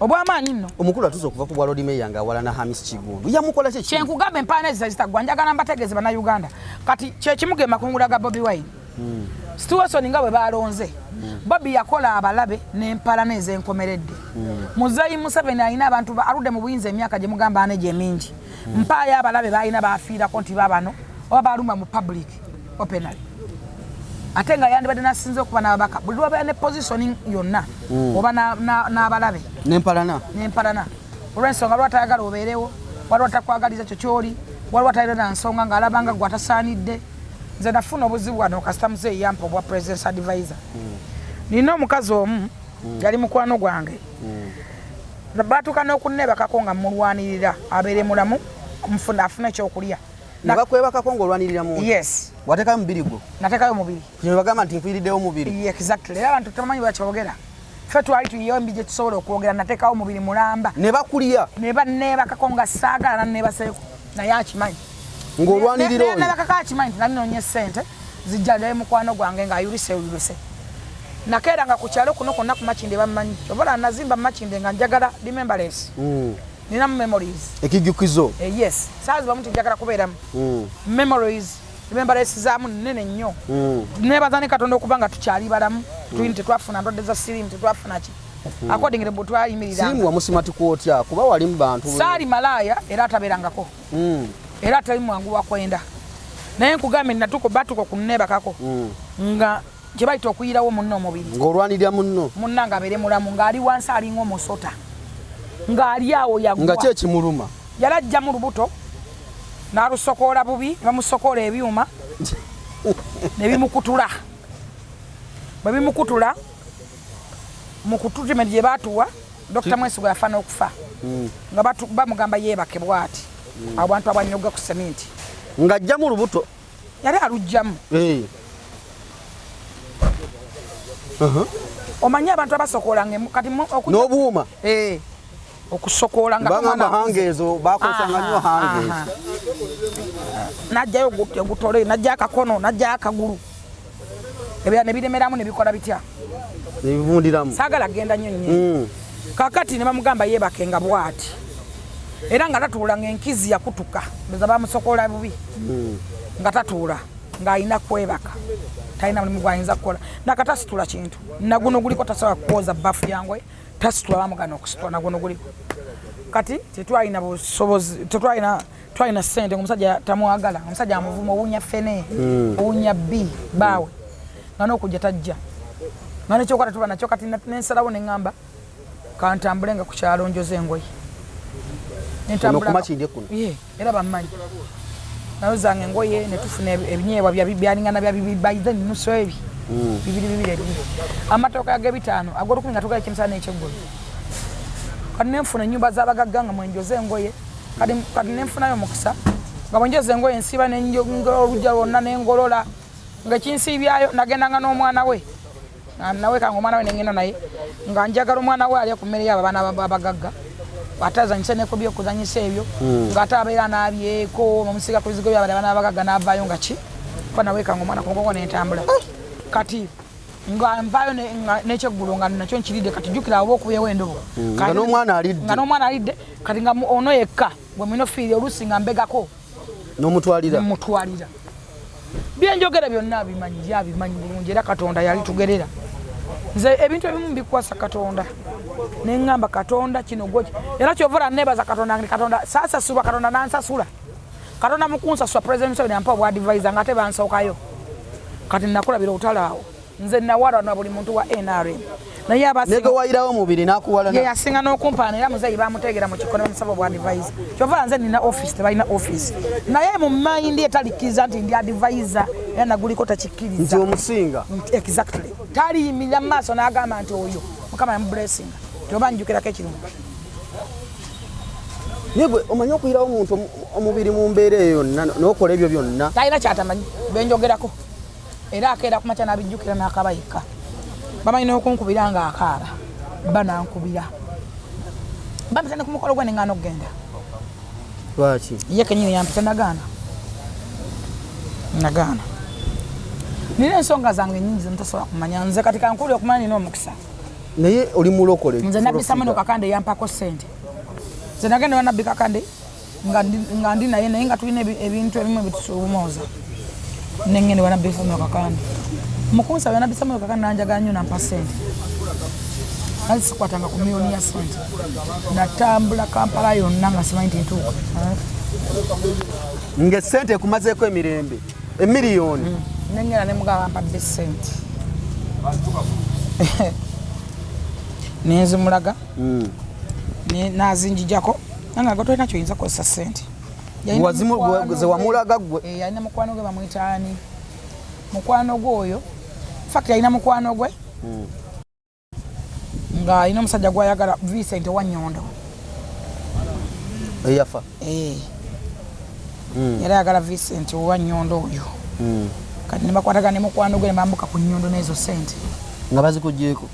obwamaanyi nno omukulu atuze okuva ku bwa Lord Mayor nga awala na Hamis Kigundu yamukola kye kyenkugamba empaana ezitagwa njagala mbategeeze bannayuganda kati kyekimuge makungula ga Bobi Wine Stewart nga bwe balonze Bobi yakola abalabe n'empalana ez'enkomeredde Muzeeyi Museveni alina abantu aludde mu buyinza emyaka gye mugamba ane gye mingi mpaayo abalabe balina baafiirako nti babano oba baluma mu public openly ate nga yandibadde nasinze okuba n'ababaka buli lwabeera ne positioning yonna oba n'abalabe n'empalana olw'ensonga lwatayagala obeerewo waliwo takwagaliza kyo kyoli waliwo atayira na nsonga ng'alabanga gwe atasaanidde nze nafuna obuzibu wano kasita Muzeeyi yampa obwa presidence advisor nina omukazi omu yali mukwano gwange baatuuka n'okunnebakako nga mulwanirira abeere mulamu afune ekyokulya nabakwebakako ng'olwanirira mu yes wateekayo mubiri gwo nateekayo mubiri kino bagamba nti nfiiriddewo mubiri exactly era abantu tebamanyi bwakyogera ffe twali tuyiyewo embi gye tusobola okwogera nateekawo mubiri mulamba ne bakulya ne banneebakako nga saagala nanneebaseeko naye akimanyi ng'olwanirira oyo nebakako akimanyi nti nanoonya ssente zijjaddayo mukwano gwange ng'ayulise nakeeranga ku kyalo kuno konna ku Makinde bamanyi obola nazimba mu Makinde nga njagala remembrance ninamu memories ekijjukizo yes saazi bamu njagala kubeeramu memories remembrance zaamu nnene nnyo nebaza ne Katonda okuba nga tukyali balamu tuyini tetwafuna ndwadde za sirimu tetwafuna ki according to bwetwayimirira sirimu wamusimati kwotya kuba wali mu bantu saali malaaya era atabeerangako era atali mwangu wakwenda naye nkugambe natuko batuko kunnebakako nga gye bayita okuyirawo munno omubiri ng'olwanirira munno munnanga abeere mulamu ng'ali wansi alinga omusota ng'ali awo yaggwa nga ki ekimuluma yalajja mu lubuto n'alusokoola bubi bamusokoola ebyuma ne bimukutula bwe bimukutula mu kututimenti gye baatuwa Dr. Mwesigwa yafa n'okufa nga bamugamba yeebake bw'ati abo bantu abanyogga ku seminti ng'ajja mu lubuto yali alugjamu omanyi abantu abasokoolanga kati n'obuuma okusokoola nga bagamba hangeezo bakozanga nnyo hangeezo najjayo ogutole najja akakono najja akagulu ebya ne biremeramu ne bikola bitya ne bivundiramu saagala genda nnyo nnyo kakati ne bamugamba yeebake nga bw'ati era nga tatuula ng'enkizi yakutuka beza bamusokoola bubi nga tatuula ng'alina kwebaka talina mulimu gwayinza kukola nakatasitula kintu naguno guliko tasobola kukwoza bbafu yangwe tasitula bamugana okusitula naguno guliko kati tetwalina busobozi twalina ssente omusajja tamwagala omusajja amuvuma owunya fene owunya bbi baawe nga n'okujja tajja nga nekyokwata tuba nakyo kati nensalawo neŋŋamba kantambule nga ku kyalo njoza engoye era bammanyi nayozanga engoye netufuna ebinyeebwa byalingana bya bibaize nusu ebi bibiri amatooka ag'ebitaano ag'olukumi nga tugayo ekimisana n'ekyeggulo kati nenfuna ennyumba z'abagagga nga mwenjoza engoye kati nenfunayo omukisa nga bwenjoza engoye nsiba olujja lwonna nengolola nga ekinsiibyayo nagendanga n'omwana we naweka ngo mwana we nengena naye nga njagala omwana we ali ku mmere yabo abana abagagga atazanyisa ne kubyo kuzanyisa ebyo ngata abeera nabyeko omusiga kuzigo byabale abana abagagga navayo nga ki ko naweka ngo mwana kongo n'entambula kati nga mvayo n'ekyeggulo nga nakyo nkiride kati jukira abo okuyewo endobo nga n'omwana alidde kati nga ono yekka bwe mwino fiiri olusi nga mbegako n'omutwalira byenjogera byonna abimanyi bulungi era Katonda yali tugerera nze ebintu ebimu bikwasa Katonda neŋŋamba Katonda kino goki era kyovula nebaza Katonda sasasulwa Katonda nansasula Katonda mukunsasula President Museveni ampa obwa advisor nga ate bansookayo kati nakulabira otalaawo nze nawala na buli muntu wa NRM naye abasinga wayirawo mubiri nakuwala ye yasinga n'okumpaana era muzeeyi bamuteegera mu kikono bamusaba obwa advisor kyovula nze nina office tebalina office naye mu mind etalikkiriza nti ndi advisor era naguliko takikkiriza nti omusinga exactly taliyimirira mu maaso n'agamba nti oyo Mukama yamublessinga toba njukirako ekirungi Yegwe omanyi okuyirawo omuntu omubiri mu mbeera eyo yonna n'okola ebyo byonna talina kyatamanyi benjogerako era akeera kumakya n'abijjukira n'akaba yekka bamanyi n'okunkubira nga akaaba banankubira bampita ne ku mukolo gwe neŋŋaana okugenda lwaki ye kenyini yampita nagaana nina ensonga zange nyingi zemutasobola kumanya nze kati kankuli okumanya nina omukisa naye oli mulokole nze nabbi Samuel Kakande yampako ssente nze nagenda wa Nabbi Kakande nga ndi naye nga tulina ebintu ebimu ebitusoomooza nengende wa Nabbi Samuel Kakande mukunsaba Nabbi Samuel Kakande nanjagala nnyo nampa ssente naye sikwatanga ku miliyoni ya ssente natambula Kampala yonna nga simanyi ntuuka ng'essente ekumazeeko emirembe emiliyoni nengenda nemugaba mpadde ssente nenzimulaga nazinjijako nanga gotolina kyoyinza kukozesa ssente ze wamulaga gwe yalina mukwano gwe bamwitaani mukwano gwe oyo fact yalina mukwano gwe nga alina omusajja gwayagala Vincent Wanyondo eyafa yali ayagala Vincent Wanyondo oyo kati nebakwatagana ne mukwano gwe nebambuka ku Nyondo n'ezo ssente nga bazikugyeko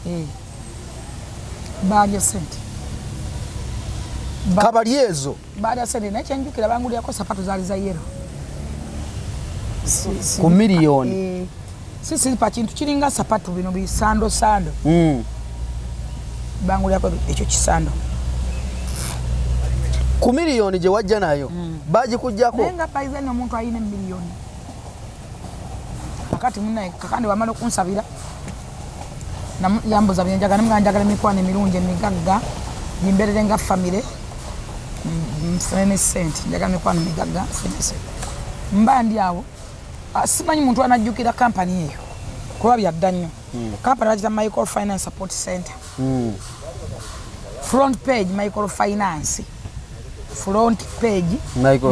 baalya ssente kabali ezo baalya ssente naye kyenjukira bangulyako sapatu zaali za yero ku miliyoni silipa kintu kiringa sapatu bino bisando bangulyako ekyo kisando ku miliyoni gye wajja nayo bagikugyako naye nga paizani omuntu alina emiliyoni kakati munaye Kakande wamala okunsabira yambuza byenjagala nemugamba njagala emikwano emirungi emigagga gimbeerere nga famire nfune ne ssente njagala mikwano migagga nfune ssente mba ndi awo simanyi muntu anajjukira kampani eyo kuba byadda nnyo kampani bagita Microfinance Support Center front page Microfinance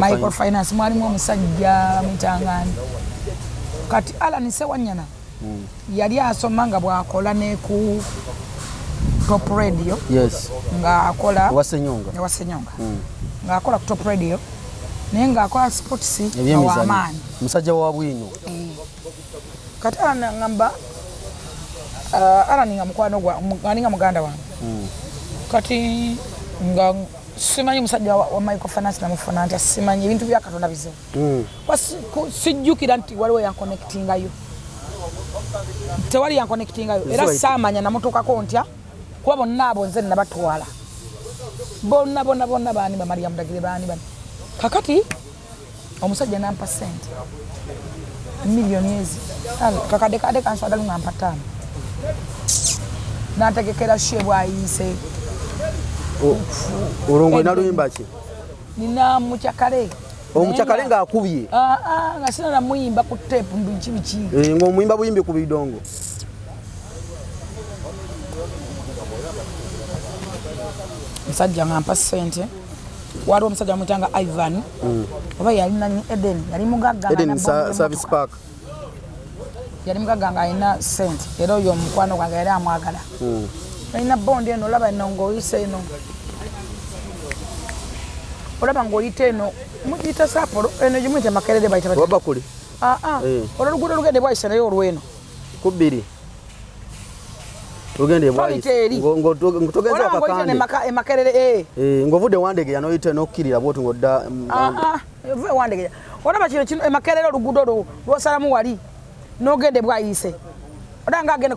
Microfinance mwalimu omusajja mitangani kati Alan Sewanyana yali asoma nga bwakola ne ku Top Radio nga akola Wasenyonga nga akola ku Top Radio naye nga akola sports awamaanyi musajja wa bwino kati ngamba Alan nga mukwano gwa nga muganda wange kati nga simanyi musajja wa Microfinance namufuna nti simanyi ebintu bya Katonda bizibu sijjukira nti waliwo yanconnectingayo tewali yanconnectingayo era saamanya namutuukako ntya kuba bonna abo nze nabatwala bonna baani bamaliya mudagire baani bani kakati omusajja nampa ssente miliyoni ezi kakadekade kanswagalu nga mpa 5 nategekera she bwayise olongo naluyimba ki nina mukyakale omukyakale ng'akubye nga sina namuyimba ku tepu biki ng'omuyimba buyimbi ku bidongo musajja nga mpa ssente waliwo omusajja muyitanga Ivan oba yalina Eden yali mugagga Service Park yali mugagga nga alina ssente era oyo omukwano gwange yali amwagala alina bondi eno olaba eno ng'oyise eno olaba ng'oyita eno muyita Sapolo eno gimuyita Makerere bayita Wabakuli olwo luguudo lugende bwayise naye olweno ku 2 ogende bwayise ngo togeza akakande emakerere ngovude wandege yanoyite nokkirira bwotu ngodda vude wandege olaba kino emakerere oluguudo lwosalamu wali n'ogende bwayise odanga agende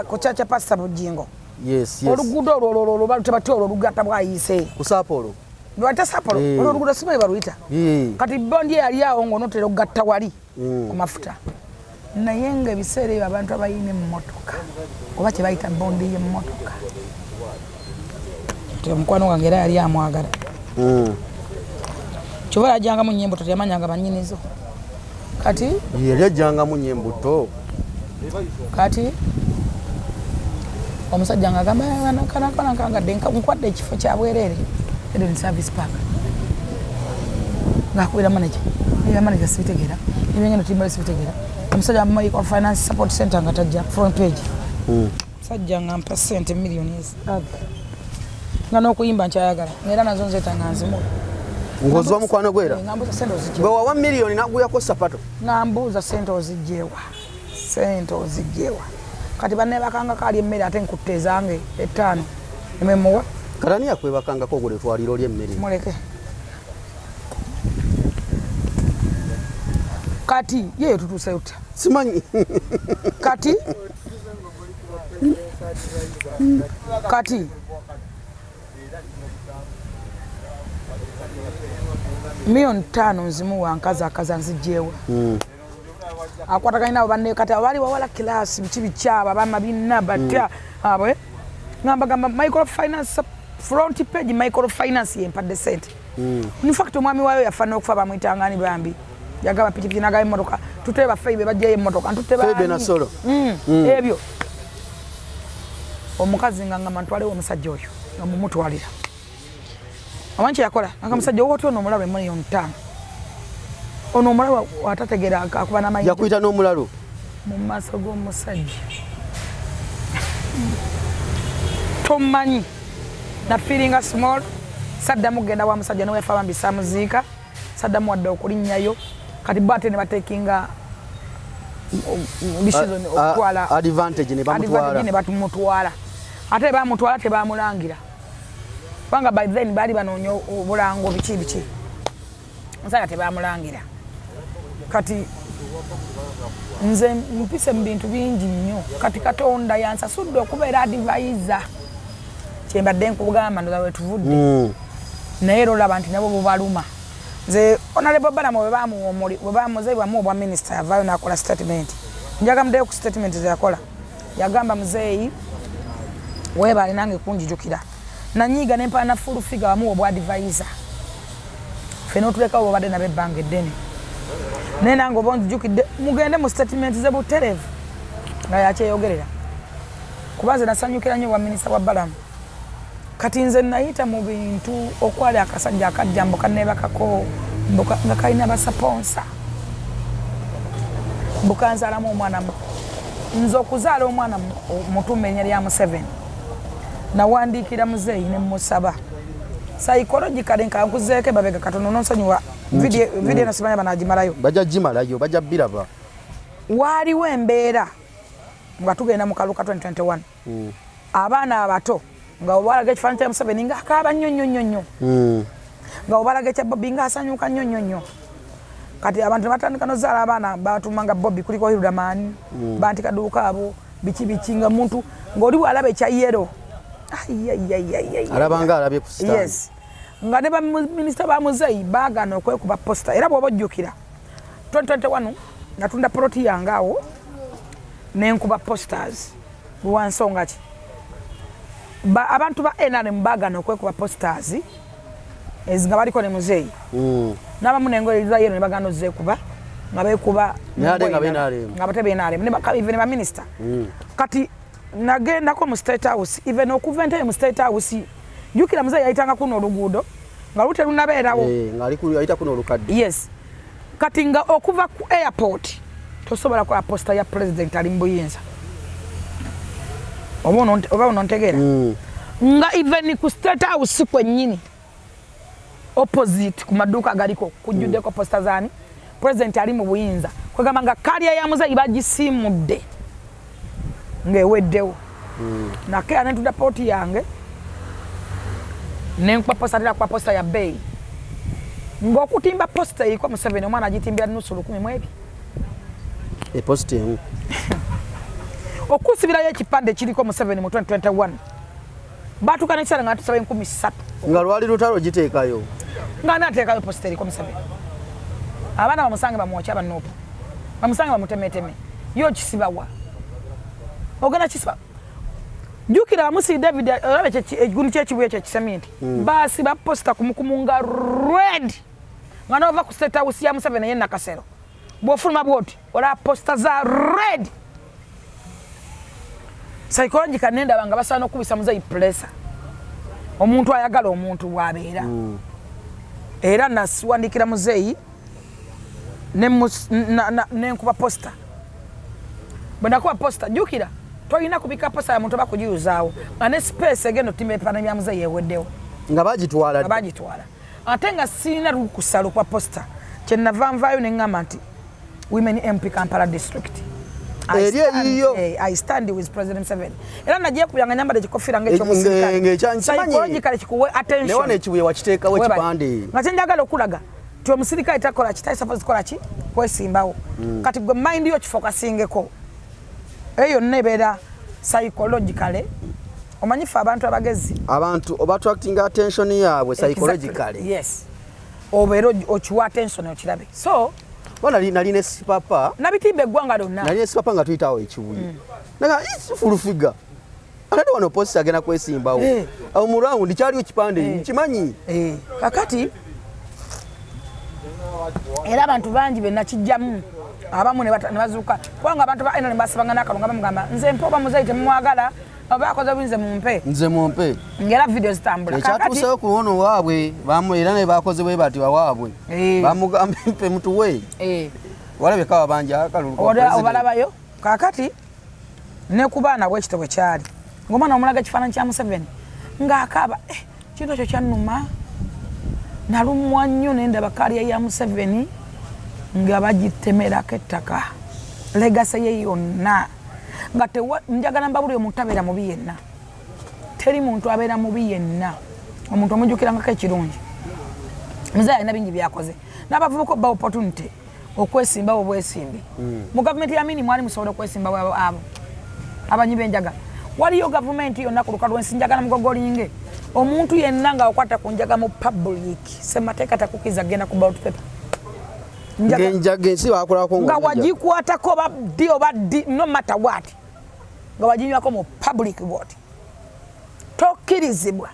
ku chacha pasta Bujingo yes oluguudo olwo balutebati olwo olugata bwayise ku Sapolo lwata Sapolo olwo oluguudo simanyi baluyita kati bondi yali awo ng'onotera okugatta wali ku mafuta naye nga ebiseera ebyo abantu abayina emmotoka oba kye bayita bondi y'emmotoka omukwano wange era yali amwagala kyova yajjangamu nnyembuto teyamanyanga bannyinizo kati yali ajjangamu nnyembuto kati omusajja nga agamba kanakanankangadde nkwadde ekifo kya bwereere Eden Service Park ng'akubira manager sibitegeera ebingendo timbale sibitegeera omusajja microfinance support center nga tajja front page musajja nga mpa ssente millioni nga n'okuyimba nkyayagala ngaera nazo nzeetanga nzimu ng'ozwa mukwano gwera bwe wawa millioni naguyako sapato ng'ambuuza ssente ozigjewa kati banne bakanga kali emmere ate nkutte ezange 5 ememuwa katani yakwebakangako ogwo letwaliro ly'emmere muleke kati yeyo tutuuse utya simanyi kati milioni 5 nzimu wankaza akaza nzijjeewa akwataganya nabo banne kati abali wawala kilasi bikibi kyaba bama binna batya abwe ngamba microfinance front page microfinance yempadde sente in fact omwami wayo yafana okufa bamwitangani bambi yagaba pikipiki nagaye motoka tuteba feibe bajje motoka tuteba feibe na solo ebyo omukazi nganga ntwale omusajja oyo ngamumutwalira awanche yakola anga musajja wote ono omulalo milioni 5 ono omulalo atategera akuba n'amayinja yakuita n'omulalo mu maaso g'omusajja tomanyi na feeling small saddamu genda wa musajja nawe yafa bambisa muziika saddamu wadde okulinnyayo kati bate ne batekinga decision okutwala advantage ne batumutwala ate bamutwala tebamulangira banga by then bali banonyo obulango biki nsaka tebamulangira kati nze mpise mbintu bingi nnyo kati Katonda yansasudde okubeera advisor kyembadde nkugamba ndoza wetuvudde naye olaba nti nabo bubaluma nze Honorable Balamo bwebamuzeebwamu obwa minisita yavaayo n'akola statement njaga muddeyo ku statement zeyakola yagamba muzeeyi weebale nange kunjijukira nanyiiga nempala na full figure wamu obwa advisor fena otulekawo bwobadde nabo ebbanga eddene naye nange oba onjijukidde mugende mu statement ze butereevu nga yakyeyogerera kuba nze nasanyukira nnyo obwa minisita wa Balamu kati nze nayita mu bintu okwali akasajja akajja mboka nebakako nga kalina basaponsa mboka nzaalamu omwana nze okuzaala omwana mutume erinnya lya Museveni nawandiikira muzeeyi ne musaba psychologically nkankuzeeko babega katono nonsonyiwa video nasimanya banagimalayo bajja biraba waaliwo embeera nga tugenda mu kaluka 2021 abaana abato nga obalaga ekifaananyi kya Museveni nga akaaba nnyo nga obalaga ekya Bobby nga asanyuka nnyo kati abantu batandika nozaala abaana batumanga Bobby kuliko Hildaman banti kaduuka abo biki nga muntu ng'oli bwalaba ekya yero alabanga alabye ku stand yes nga ne baminisita ba muzeeyi baagana okwekuba posta era bw'oba ojjukira 2021 natunda proti yange awo nenkuba posters lwansonga ki abantu ba NRM baagana okwekuba posters nga baliko ne muzeeyi n'abamu nengoye yero ne bagana ozeekuba nga beekuba nga batebe NRM ne baminisita kati nagendako mu State House even okuva entayo mu State House jukira muzeeyi yayitanga kuno oluguudo nga lute lunabeerawo nga ayita kuno olukadde yes kati nga okuva ku airport tosobola kola posta ya president ali mbuyinza oba onontegeera nga even ku State House kwennyini opposite ku maduuka galiko kujjuddeko posta zaani president ali mu buyinza kwegamba nga kalya ya muzeeyi bagisimudde ng'eweddewo nakea nentuda poti yange nenkuba posta tera kwa posta ya bei ng'okutimba posta yiko Museveni omwana agitimbira nusu 10 mwebi posta emu okusibirayo ekipande kiriko Museveni mu 2021 batuka n'ekisala nga tusaba 13 nga lwali lutalo giteekayo nga nateekayo posta eriko Museveni abaana bamusange bamwocha banopo bamusange bamutemeteme yo kisibawa ogana kisiba jukira bamusi David olabe ekigulu kyekibuye kyekisementi basi ba posta kumukumunga red nga nova ku state house ya Museveni yenna kasero bwofuluma bwoti ola posta za red psychological nenda banga basana okubisa muzayi pressure omuntu ayagala omuntu wabeera era nasiwandikira muzeyi nenkuba posta bwenda kuba posta jukira toyina kubika posta ya muntu bakujiyuzaawo nga ne space egendo timbe pana bya muzeyi eweddewo nga bagitwala ate nga sirina lukusa lukwa posta kyenava nvaayo neŋŋamba nti women MP Kampala district I stand with President Museveni. Era nagiye kuyanga nyambade kikofira ng'ekyomusirikale. Psychologically kikuwe attention. Lewa nekibuye wakiteekawo ekipande. Nga kyenjagala okulaga ti omusirikale takola ki supposed kola ki kwesimbawo. Kati gwe mind yo kifocusingeko. Eyo nebeera psychologically omanyifa abantu abagezi. Abantu obattracting attention yaabwe psychologically. Yes. Obeera okiwa attention okirabe. So nali ne sipapa nabitimba eggwanga lyonna nali ne sipapa nga tuyitawo ekibuye naga fulufiga ate wano posta agenda kwesimbawo awo mu round kyaliwo ekipande nkimanyi kakati era abantu bangi benakijjamu abamu ne bazuuka kubanga abantu ba ne basibanga n'akalunga bamugamba nze mpoba muzayi temumwagala abakoze binze nze mumpe ngera video zitambula ekyatuusewo ku ono waabwe era ne bakoze bwe bati waabwe bamugamba mpe mutuwe walabye kawa bangi akalulu obalabayo kakati ne ku baana bwekito bwe kyali ng'omwana omulaga ekifaananyi kya Museveni ng'akaaba kintu ekyo kyannuma nalumwa nnyo nendaba kaliya ya Museveni nga bagitemerako ettaka legase ye yonna nga njagala mbabuli omuntu abeera mubi yenna teri muntu abeera mubi yenna omuntu omujjukirangako ekirungi muzeeyi alina bingi byakoze n'abavubuka obba opportunity okwesimbawo obwesimbi mu gavumenti ya mini mwali musobola okwesimbawo abo abanyi b'enjaga waliyo gavumenti yonna ku lukalu lwensi njagala mugogolinge omuntu yenna nga okwata ku njaga mu public semateeka takukiza genda ku ballot paper nga wagikwatako oba ddi no matter what nga waginywako mu public vote tokkirizibwa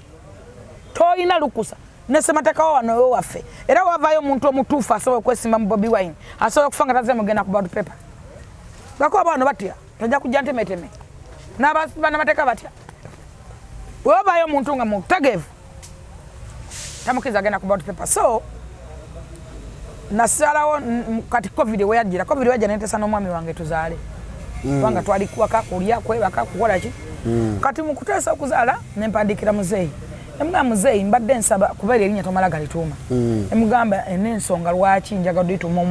toyina lukusa ne semateeka wano waffe era wavayo omuntu omutuufu asobola okwesimba mu Bobi Wine asobola okufa nga taze mugenda ku ballot paper gakuba bano batya tojja kujja ntemeteme n'abannamateeka batya wavayo omuntu nga mutegeevu tamukiriza agenda ku ballot paper so nasalawo kati covid weyajira netesa n'omwami wange tuzaale kubanga twali kuwaka kulya kwebaka kukola ki kati mukuteesa okuzaala nempandikira muzeeyi emugamba muzeeyi mbadde nsaba kubeera erinnya tomala galituuma emugamba n'ensonga lwaki njagala dituuma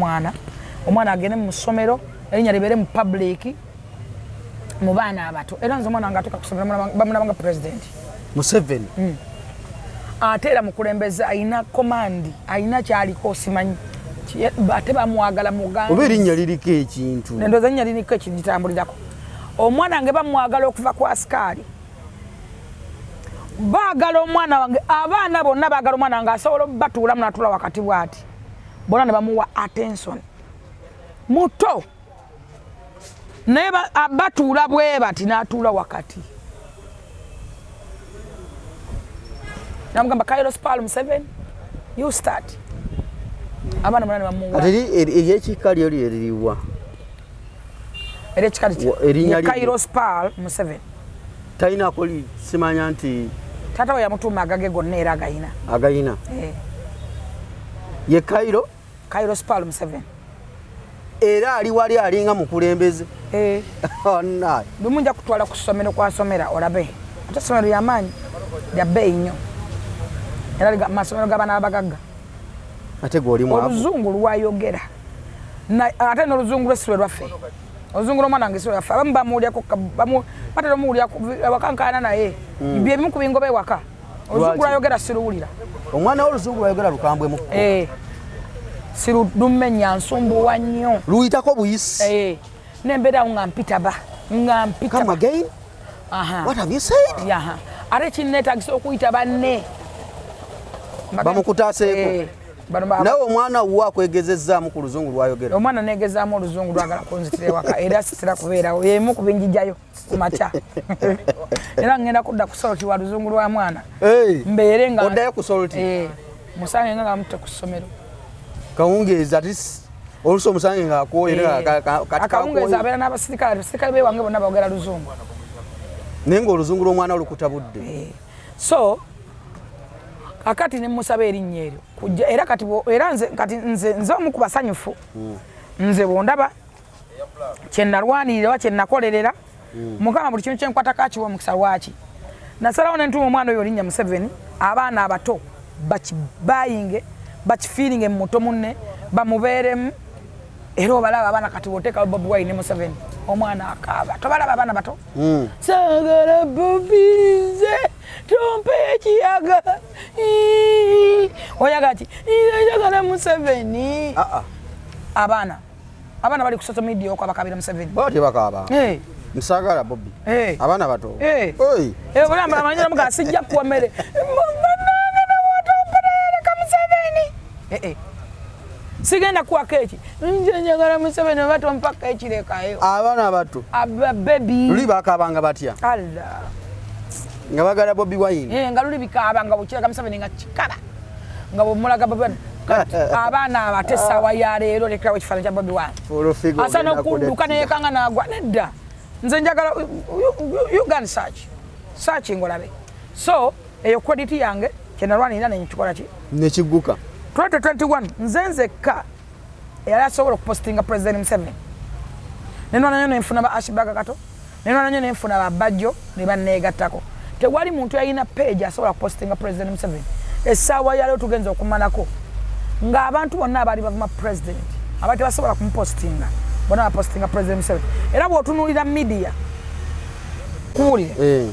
omwana agende mu ssomero erinnya libeere mu public mu baana abato era nze omwana wange atuuka kusomera bamulabanga president Museveni ate era mukulembeze ayina komandi ayina kyaliko osimanyi ate bamwagala muganda oba erinnya liriko ekintu nendooza erinnya liriko ekintu gitambulirako omwana wange bamwagala okuva ku asikaali baagala omwana wange abaana bonna baagala omwana wange asobola batuulamu n'atuula wakati bw'ati bonna ne bamuwa attention muto naye batuula bwe bati n'atuula wakati namugamba Kairos Paul Museveni you start abana mwana bamuwa eri ekikali oli eririwa eri ekikali ya Kairos Paul Museveni talina koli simanya nti tata we yamutuma agage gonna era agayina ye Kairos Paul Museveni era ali wali alinga mukulembeze onna bimunja kutwala ku ssomero kwasomera olabe ate essomero ly'amaanyi lya bbeeyi nnyo era amasomero g'abaana abagagga ate golimu oluzungu lwayogera ate n'oluzungu lwesi lwe lwaffe ozungula omwana wange so yafa abamu bamuwulyako batera omuwulya wakankana naye bye bimu ku bingo bewaka oluzungu lwayogera siruwulira omwana w'oluzungu lwayogera lukambwemu sirudumenya nsumbuwa nnyo luyitako buyisi nembeera awo nga mpita Come again? What have you said? Ate kinneetagisa okuyita banne bamukutaseeko nawe omwana wo akwegezezaamu ku luzungu lwayogera omwana neegezaamu oluzungu lwagala kunzitira ewaka era sitera kubeerawo yemu ku binjijjayo kumakya era ngenda kudda ku soloti wa luzungu lwa mwana mbeere nga oddayo ku soloti musange nga ngamutte ku ssomero kawungeezi ati oluusi omusange akawungeezi abeera n'abasirikale abasirikale bewange bonna boogera luzungu naye ng'oluzungu lw'omwana lukutabudde so kakati ne musaba erinnya eryo kujja era kati nze omu ku basanyufu nze bondaba kyennalwanirira oba kyennakolerera mukama buli kintu kyenkwatako akiwa omukisa lwaki nasalawo ne ntuma omwana oyo olinnya Museveni abaana abato bakibayinge bakifiiringe mu muto munne bamubeeremu era obalaba abaana kati bwoteeka Bobi Wine ne Museveni omwana akaaba tobalaba abaana bato saagala Bobi nze tompe ekiyaga oyaga ki njagala Museveni abaana bali ku social media okwo abakabira Museveni bati bakaaba nsagala Bobi abaana bato bulamba amanyira muga sijja kuwa mmere sigenda kuwa keeki nje njagala Museveni bato mpaka ekirekayo abaana bato ababebi luli bakabanga batya Allah nga bagala Bobi Wine nga luli bikabanga bukiraga Museveni nga kikala nga bumulaga Bobi Wine abaana abato essaawa ya leero lekerawo ekifaananyi kya Bobi Wine asana okudduka neyekanga nagwa nedda nze njagala Uganda search ngolabe so eyo credit yange kyenalwanirira nenkikola ki nekigguka 2021 nze nzekka eyali asobola okupostinga President Museveni nenonanyo nenfuna ba Ashbaga kato nenonanyo nenfuna ba Bajjo ne banneegattako tewali muntu yalina page asobola okupostinga President Museveni essaawa yaleero tugenza okumalako ng'abantu bonna abaali bavuma president abati basobola kumupostinga bonna bapostinga President Museveni era bw'otunuulira media kuwulire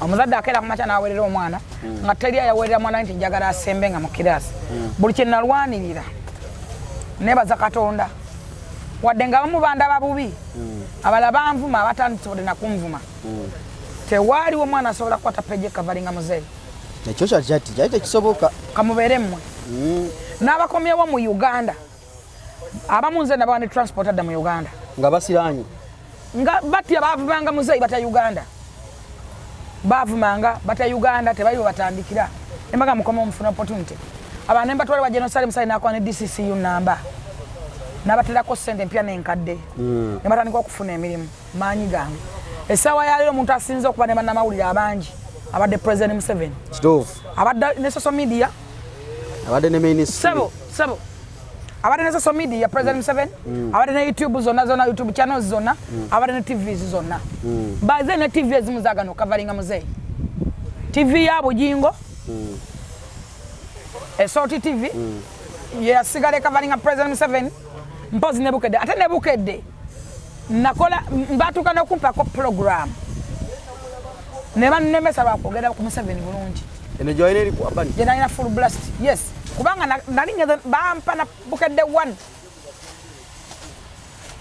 omuzadde akeera kumakya n'aweerera omwana nga teri ayaweerera mwana nti njagala asembe nga mu kiraasi buli kye nalwanirira neebaza Katonda wadde nga bamu bandaba bubi abalala banvuma abatandise nakunvuma tewaaliwo omwana asobola kukwata peje kavalinga muzeeyi ekyo kyali tekisoboka kamubeere mmwe n'abakomyewo mu Uganda abamu nze nabawa ne transport adda mu Uganda nga basiranye nga batya baavumanga muzeeyi batya Uganda baavumanga batya Uganda tebali batandikira embaga mukoma omufuna opportunity abaana mbatwale wa Jerusalem sai nakuwa ne DCCU namba nabaterako ssente empya n'enkadde ne batandika okufuna emirimu maanyi gange essaawa yaleero omuntu asinze okuba ne bannamawulire abangi abadde President Museveni abadde ne social media abadde ne ministry sebo abadde ne social media President Museveni abadde ne YouTube zonna YouTube channels zonna abadde ne TVs zonna baze ne TV ezimu zaagano okavalinga muzeeyi TV ya Bujingo SOT TV yasigala ekavalinga President Museveni mpozi nebukedde ate nebukedde nakola mbatuuka n'okumpako program ne bannemesa lwakwogera ku Museveni bulungi eno gyolina eri ku Albany gyenalina full blast yes kubanga nali ngeze bampa na bukedde 1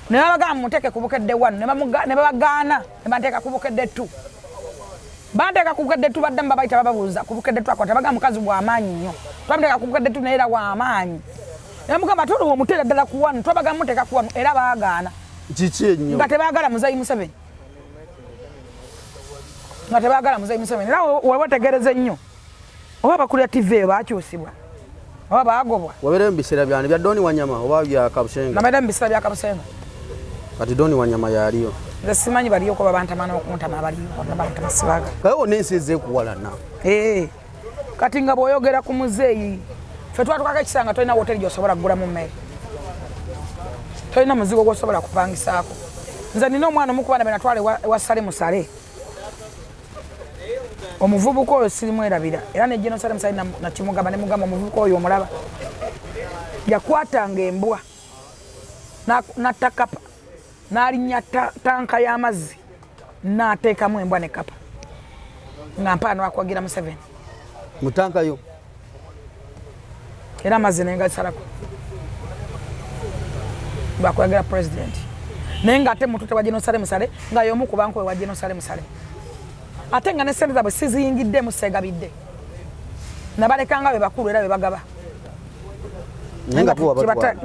ne babagamba muteeke ku bukedde 1 ne babagaana ne banteeka ku bukedde 2 banteeka ku bukedde 2 badde babayita bababuuza ku bukedde 2 akwata bagamba mukazi bw'amaanyi nnyo twamuteeka ku bukedde 2 naye era bw'amaanyi ne mugamba tolwo omuteera ddala ku 1 twabagamba muteeka ku 1 era baagaana kiki ennyo nga tebaagala muzeeyi Museveni era wewetegereze nnyo oba abakulira TV eyo baakyusibwa oba baagobwa wabeera mu biseera byani bya Doni Wanyama oba bya Kabusenga nabeera mu biseera bya Kabusenga kati Doni Wanyama yaliyo nze simanyi baliyo kuba bantama n'okuntama baliyo bantama sibaga kayo n'ensi ez'ekuwalana kati nga bw'oyogera ku muzeeyi ffe twatukako ekisanga tolina woteri gy'osobola kugulamu mmere tolina muzigo gw'osobola kupangisaako nze nina omwana omukuba nabe natwala ewa Sale Musale omuvubuka oyo sirimu erabira era ne Jerusalem sai nakimugamba ne mugamba omuvubuka oyo omulaba yakwatanga embwa natakapa n'alinnya tanka y'amazzi n'ateekamu embwa ne kapa nga mpaano akwagira Museveni mu tanka yo era amazzi nengasalako bakwagira president naye nga ate mutute wa Jenosale Musale nga y'omu ku bankuwe wa Jenosale Musale ate nga ne ssente zaabwe siziyingiddemu seegabidde nabalekanga be bakulu era be bagaba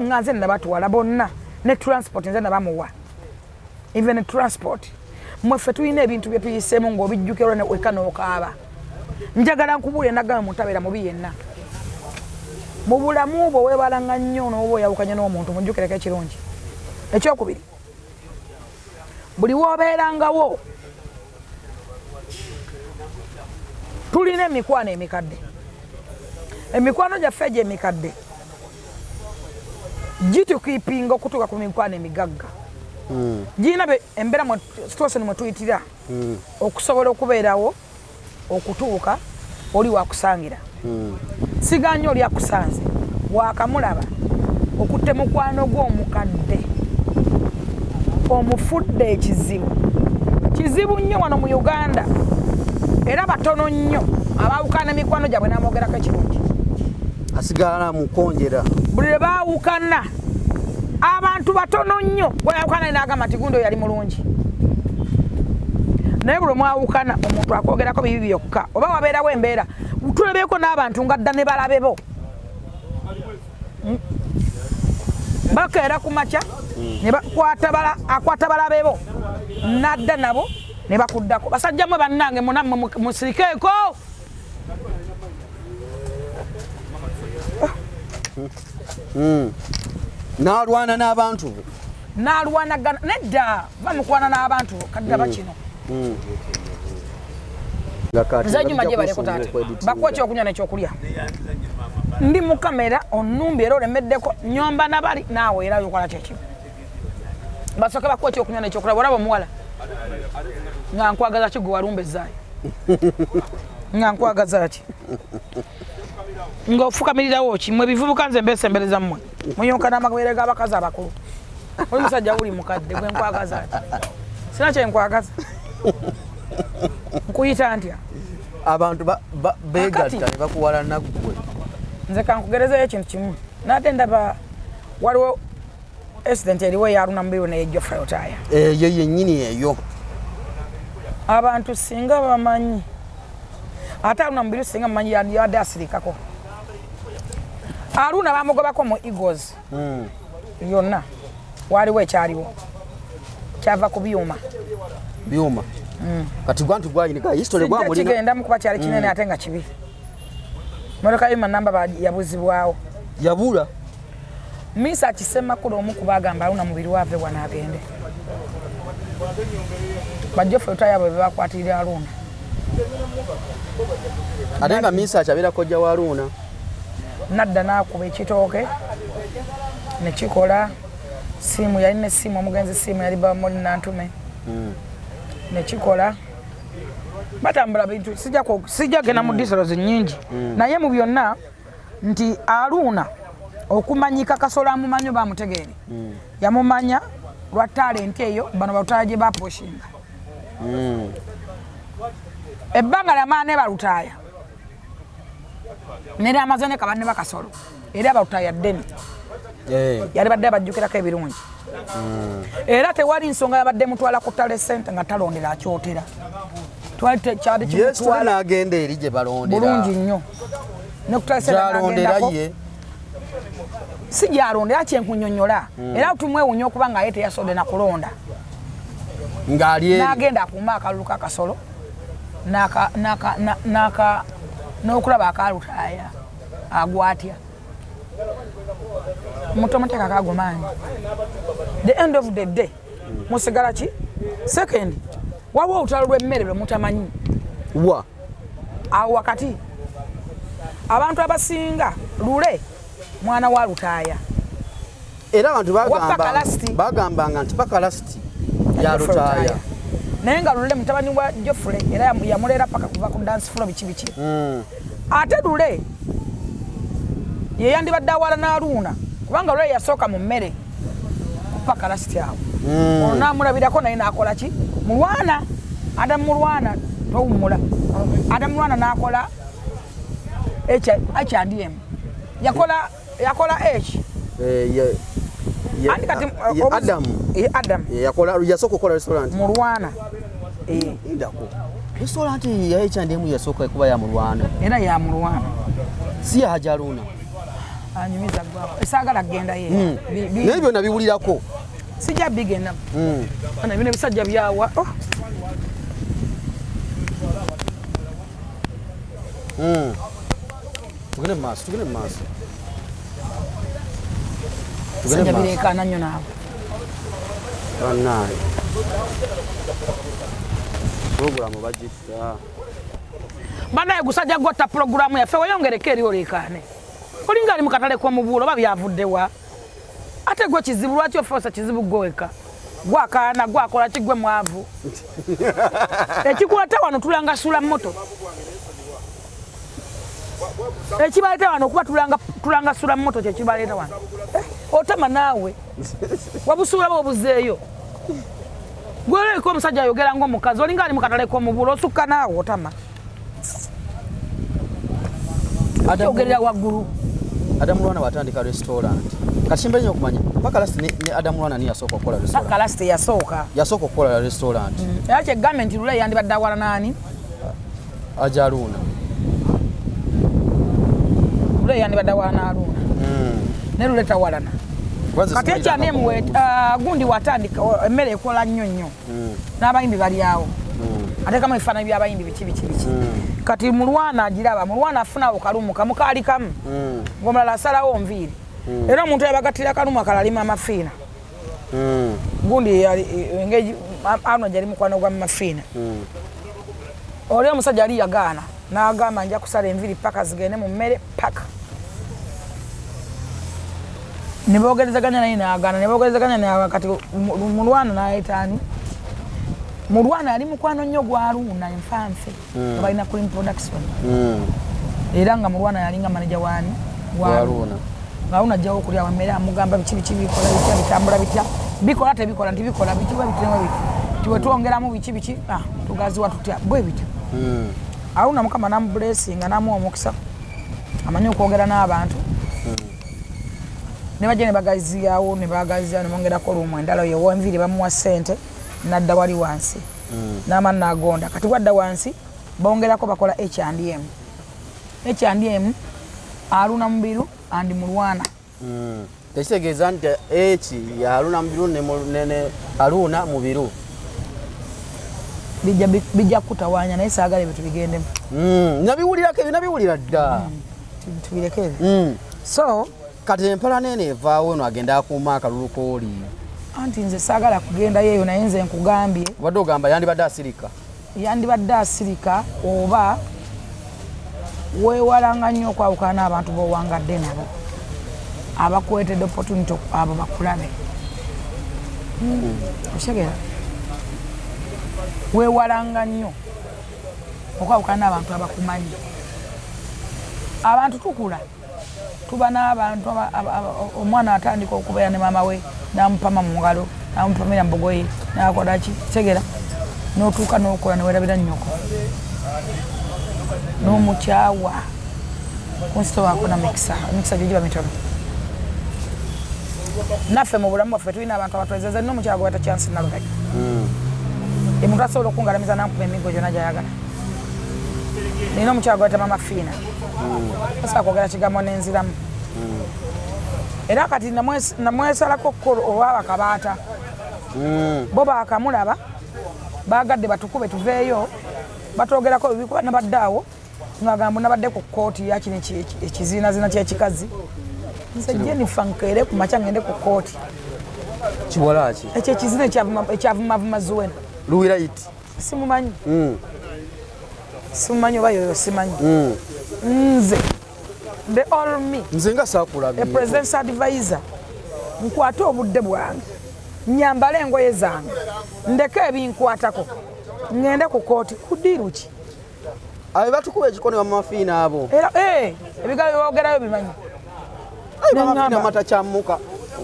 nga nze nabatuwala bonna ne transport nze nabamuwa even transport mweffe tulina ebintu bye tuyiseemu ng'obijjukirwa ne weka n'okaaba njagala nkubuulire nagamba muntabeera mubi yenna mu bulamu bwo weebalanga nnyo n'oba oyawukanye n'omuntu mujjukireko ekirungi ekyokubiri buli woobeerangawo tulina emikwano emikadde emikwano gyaffe egyo emikadde gitukipinga okutuuka ku mikwano emigagga giyina embeera situation mwe tuyitira okusobola okubeerawo okutuuka oli wakusangira siganya oli akusanze wakamulaba okutte mukwano gw'omukadde omufudde kizibu nnyo wano mu Uganda era batono nnyo abaawukana emikwano gyabwe n'amwogerako ekirungi asigala mukonjera buli lwe baawukana abantu batono nnyo bweyawukana n'agamba nti gundi yali mulungi naye buli mwawukana omuntu akwogerako bibi byokka oba wabeerawo embeera tulebeeko n'abantu nga dda ne balabebo bakeera ku makya ne akwata balabebo nadda nabo ne bakuddako basajja mwe bannange munammwe musirikeeko n'alwana n'abantu n'alwanagana nedda bamukwana n'abantu kadda bakino nze nyuma gye baleko taata bakuwa ekyokunywa n'ekyokulya ndi mu kamera onnumbi era olemeddeko nyomba nabali naawe era yokola kyekimu basooke bakuwa ekyokunywa n'ekyokulya bwolaba omuwala nga nkwagaza ki gwe walumbezaayo nga nkwagaza ki ng'ofukamirirawo ki mwe bivubuka nze mbeesembereza mmwe muyonka n'amagobere g'abakazi abakulu oli musajja wuli mukadde gwe nkwagaza ati sina kyenkwagaza nkuyita ntya abantu beegatta ne bakuwala naggwe nze kankugerezayo ekintu kimu naate ndaba waliwo accident eriwo eyaluna mubiru neyejjo Fayotaya eyo yennyini eyo abantu singa bamanyi ate aluna mubiru singa mumanyi yadde asirikako aluna bamugobako mu Eagles yonna waliwo ekyaliwo kyava ku byuma kati gwantu gwayinika history gwamulina kigenda mukuba kyali kinene ate nga kibi motoka yima namba yabuzibwawo yabula misa kisemakulu omu kubagamba aluna mubiri wave wanagende bajjo Fayotaya bwe bakwatirira aluna ate nga misa akyabera kojja wa aluna nadda nakuba ekitooke nekikola simu yalina esimu omugenzi simu yali bamuli nantume nekikola batambula bintu sijja genda mu disalo nnyingi naye mu byonna nti aluna okumanyika Kasolo amumanyo bamutegeere yamumanya lwa talenti eyo bano balutaya gye baposhinga ebbanga lyamaana balutaya neri amazone kabanne bakasolo era balutaya ddeni yali badde abajjukirako ebirungi era tewali nsonga yabadde mutwala ku tale sente nga talondera akyotera kyali kimutwala n'agenda eri gye balondera bulungi nnyo ne ku tale sente n'agendako si gyalondera kyenkunyonnyola era tumwewunya okuba nga ye teyasonde na kulonda ng'ali eri n'agenda akuuma akalulu kakasolo n'okulaba akalutaya agwatya mutomuteeka kagumaanyi the end of the day musigala ki second waliwo olutalo lw'emmere lwe mutamanyi wa awo wakati abantu abasinga lule mwana wa lutaya era abantu bagambanga nti paka lasiti ya lutaya naye nga lule mutabani wa Jofre era yamuleera paka kuva ku dance floor biki ate lule ye yandibadde awala n'aluuna kubanga lule yasooka mu mmere paka lasti awo onamulabirako naye nakola ki mulwana Adam mulwana towumula Adam mulwana nakola H&M yakola H Adam yakola yasoko kola restaurant mulwana indako restaurant ya H&M yasoko kuba ya mulwana era ya mulwana si ya Hajaruna anyumiza gwako esagala genda ye nebyo nabiwulirako sija bigenda ana bine bisajja byawa tugende maso sija bireka nanyo nawo banaye program bajisa banaye gusajja gota program ya fe wayongereke eri olekane olinga ali mukatale kwa mubulo babyavuddewa ate gwe kizibu lwaki ofosa kizibu gweka gwakaana gwakola kigwe mwavu ekikwata wano tulanga sula moto ekibaleta wano kuba tulanga sula moto kyekibaleta wano otama naawe wabusula bobuzeeyo gweleko omusajja ayogera ng'omukazi olinga ali mukatale kwa mubulo osukka naawe otama ogerera waggulu Adam Mulwana watandika restaurant kachimbe nyo kumanya paka last ne Adam Mulwana ni yasoko kola restaurant paka last yasoko kola restaurant yache government lule yandibadde awala nani Hajaruna lule yandibadde awala na Aruna ne lule tawalana kati H&M gundi watandika emmere ekola nnyo n'abayimbi bali awo ate kama ifana by'abayimbi biki kati mulwana agiraba mulwana afuna okalumu kamukali kamu ngomala salawo nviri era omuntu yabagatira kalumu akalalima amafiina gundi engage ano jali mukwano gwa mafiina oli omusajja ali yagaana n'agamba nja kusala enviri paka zigende mu mmere paka nibogerezaganya naye n'agaana nibogerezaganya naye kati mulwana n'ayitaani mulwana ali mukwano nnyo gwa Aruna enfanfe balina Cream Production era nga mulwana yalinga manager wani wa Aruna Aruna ajjawo okulya wammere amugamba biki bikola bitambula bitya bikola tebikola ntibikola bitiwa bitema biti tiwe tuongeramu biki tugaziwa tutya bwe biti Aruna mukama namu blessing namu omukisa amanyi okwogera n'abantu ne bajja ne bagaziyawo ne bagaziya ne mongerako lumu endala yewo enviri bamuwa ssente nadda wali wansi n'amaani n'agonda kati wadda wansi bongerako bakola H&M Aruna mubiru andi mulwana tekitegeeza nti H ya Aruna mubiru ne Aruna mubiru bijja kutawanya naye saagala ebyo tubigendemu nabiwulirako ebyo nabiwulira dda tubireke ebyo so kati empala nene evaawo no agenda akuuma akalulu kooli anti nze saagala kugenda yeeyo naye nze nkugambye wadde ogamba yandibadde asirika oba weewalanga nnyo okwawukana n'abantu b'owangadde nabo abakuweetedde opportunity abo bakulabe okitegera weewalanga nnyo okwawukana n'abantu abakumanyi abantu tukula tuba n'abantu omwana atandika okubeera ne maama we n'amupama mu ngalo n'amupamira mbogoye n'akola ki tegera n'otuuka n'okola ne weerabira nnyoko n'omukyawa kunsito wakona mikisa gyo giba mitono naffe mu bulamu bwaffe tulina abantu abatwezeze nno omukyawa gwe bata chance nalubega omuntu asobola okungalamiza nankuba emigo gyonna gyayagala nina omukyawa gwe bata mama fiina asobola kwogera kigambo n'enziramu era kati namwesalako kkolo oba bakabaata bo bakamulaba bagadde batukube tuveeyo batwogerako bibikuba nabadde awo ngagamba nabadde ku kooti yakino ekiziinazina kyekikazi nze Jennifer nkeere ku makya ngende ku kooti kiwalaki ekyo ekizina ekyavumavuma Zuwena Luwirayiti simumanyi oba yoyo simanyi nze the all me nze nga saakulabye president's advisor nkwate obudde bwange nyambale engoye zange ndeke ebinkwatako ngende ku kooti kudiru ki abe batukuba ekikono bamafiina abo era ebigalo byogerayo bimanyi bamafiina mata kyammuka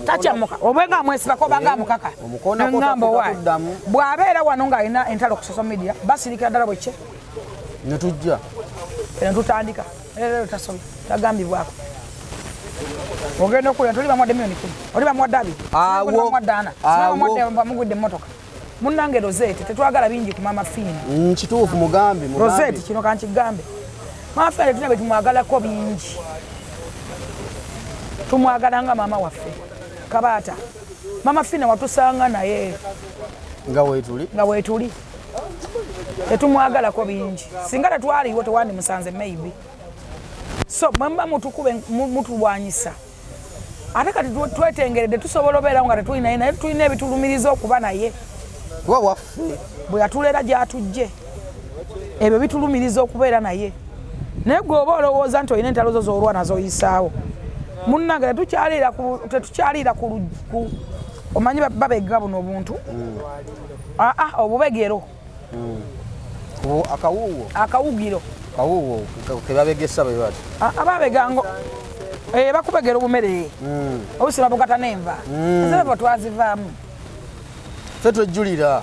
tachamuka obwenga mwesiba ko banga mukaka omukona ko takuddamu bwabeera wano nga alina entalo ku social media basirikira ddala bwekye netujja tutandika lero tasobi tagambibwako ogenda okulya toli bamwadde milioni 10 oli bamwadde 2 bamwadde 4 bamwadde bamugudde emmotoka munnange Rosette tetwagala bingi ku mama Fina kituufu mugambi Rosette kino kankigambe mama Fina tuna betumwagalako bingi tumwagalanga mama waffe Kabata mama Fina watusanga naye nga wetuli tetumwagalako bingi singa tetwaliwo tewandi musanze maybe so mwemba mutukube mutulwanyisa ate kati twetengeredde tusobola obeera nga tetulina naye tulina ebitulumiriza okuba naye kuba waffe bwe yatulera gyatujje ebyo bitulumiriza okubeera naye naye gwe oba olowooza nti olina entalo zo z'olwa nazo oyisaawo munnange tetukyaliira ku omanyi babega buno obuntu obubegero akawugiro kebabegesa bwe bati ababegango bakubegera obumere obusima bugata n'enva ezo twazivaamu ffe twejjulira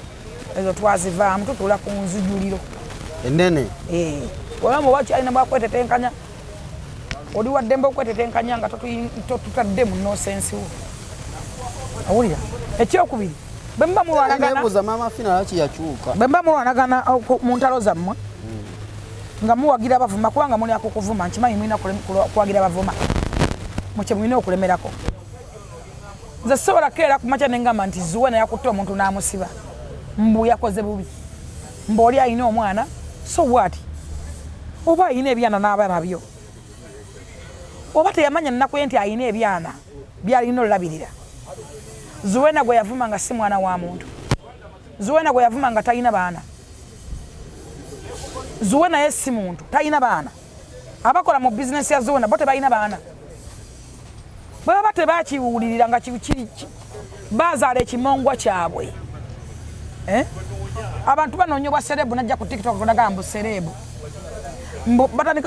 ezo twazivaamu tutula ku nzijuliro ennene olamu wakyalina bwakwetetenkanya oli waddembe okwetetenkanya nga tutadde mu nosensi wo awulira ekyokubiri bemba mulwanagana mu ntalo zammwe nga muwagira abavuma kubanga muli akokuvuma nkimanyi mulina kuwagira abavuma mukye mulina okulemerako nze sobola keera kumakya nengamba nti Zuwena yakutte omuntu n'amusiba mbu yakoze bubi mbaoli alina omwana so what oba alina ebyana n'abaana byo oba teyamanya nnaku ye nti alina ebyana byalina olulabirira Zuwena gwe yavuma nga si mwana wa muntu Zuwena gwe yavuma nga talina baana Zuwena ye si muntu talina baana abakola mu bizinesi ya Zuwena bo tebalina baana bwe baba tebakiwulirira nga bazaala ekimongwa kyabwe abantu banoonyebwa serebu najja ku TikTok kunagamba mbu serebu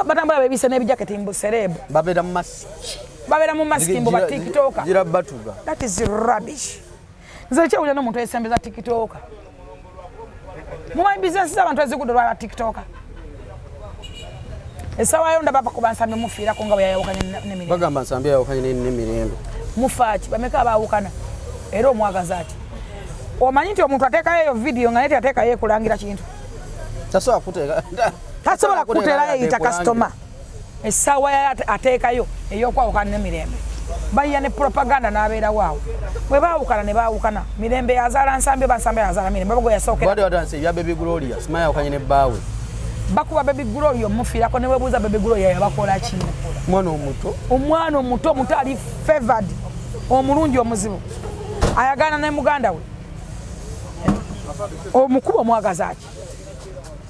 batambula bebise n'ebijaketi mbu serebu babeera mu masiki mbu batiktoka girabatuga that is rubbish nze ekyewulira n'omuntu eyesembeza tiktoka mumanyi bizinesi z'abantu ezigudde olwala tiktoka esawa yonda bapa kuba nsambe mufiirako nga bwe yayawukanye n'emirembe bagamba nsambe yayawukanye n'emirembe mufaaki bameka abaawukana era omwagaza ati omanyi nti omuntu ateekayo eyo vidiyo nga naye teyateekayo ekulangira kintu tasobola kuteerayo eyita kasitoma essaawa ateekayo ey'okwawukana n'emirembe bayiya ne propaganda n'abeerawo awo bwe baawukana ne baawukana mirembe yazaala nsambe bansambe yazaala mirembe bago yasookera Baby Gloria Sima yawukanye ne bbaawe bakuba Baby Gloria omufiirako ne weebuuza Baby Gloria yabakola ki omwana omuto ali favored omulungi omuzibu ayagana ne muganda we omukuba omwagaza ki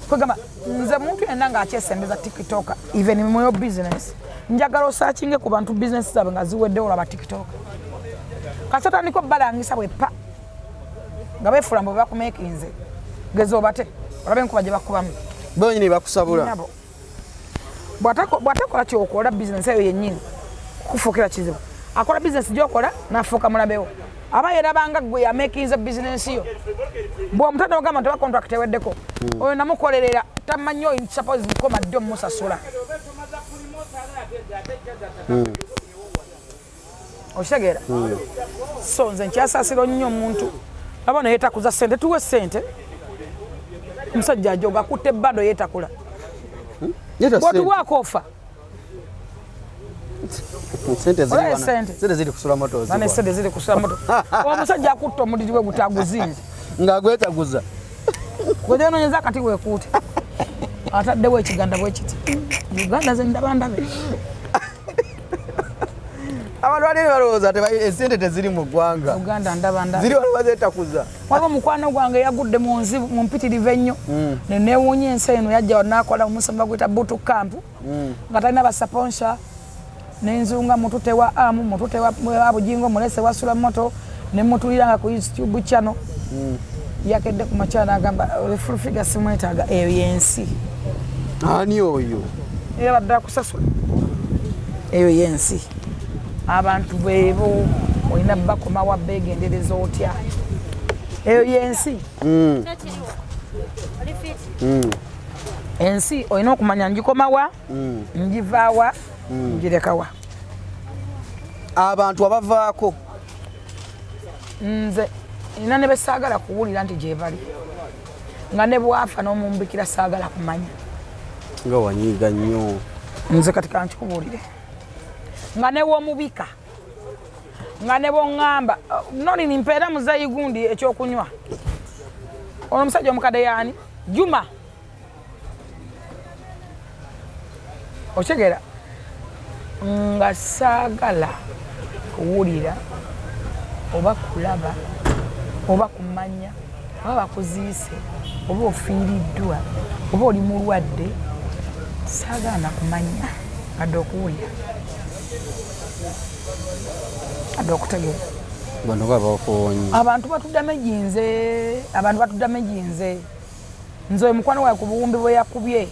kwegamba nze muntu yenna ng'akyesembeza tiktoka even muyo business njagala osaakinge ku bantu business zaabwe nga ziweddewo olaba tiktoka kasi otandika obbalangisa bweppa nga beefula mbu bakumeekinze geza obate olabe enkuba gye bakubamu bonyini bakusabula bw'atakola kyokola business eyo yennyini kufuukira kizibu akola business gyokola n'afuuka mulabewo aba yerabanga gwe yameekinze business yo bw'omutanda ogamba nti contract eweddeko oyo namukolerera tamanyi oyo suppose nkoma ddi omusasula okitegeera so nze nkyasaasira nnyo omuntu aba neyeetakuza ssente tuwe ssente omusajja ajoga akutte ebbando yeetakula bw'otuwaako ofa sente ziri kusula moto omusajja akutta omudiri gwe gutaguzinze ng'agwetaguza gwegyenonyeza akati weekuute ataddewo ekiganda bwe kiti Uganda ze ndabandabe abantu bali balowooza esente teziri mu ggwanga Uganda ndabandabe ziri waliwo zeetakuza waliwo omukwano gwange yagudde mu nzibu mu mpitirivu ennyo neneewuunya ensi eno yajja n'akola omusomo baguyita butu kampu nga talina basaponsha nenzunga mutute wa amu mutute wa bujingo mulese wasula moto ne mutuliranga ku YouTube channel yakedde ku machana agamba full figure simwetaaga eyo yensi ani oyo era badda kusasula eyo yensi abantu bebo olina bakoma wa begendereza otya eyo yensi ensi olina okumanya njikomawa njivaawa njirekawa abantu abavaako nze nina ne besaagala kuwulira nti gye bali nga ne bwafa n'omumbikira saagala kumanya nga wanyiiga nnyo nze kati kankikubuulire nga ne w'omubika nga ne bw'oŋŋamba nolini mpeera muzayi gundi ekyokunywa ono omusajja omukadde yaani Juma okitegeera nga saagala kuwulira oba kulaba oba kumanya oba bakuziise oba ofiiriddwa oba oli mulwadde saagala kumanya adde okuwulira adde okutegeera bano babakuwonye abantu batuddamu ejinze nze oyo mukwano wawe ku buwumbi bwe yakubye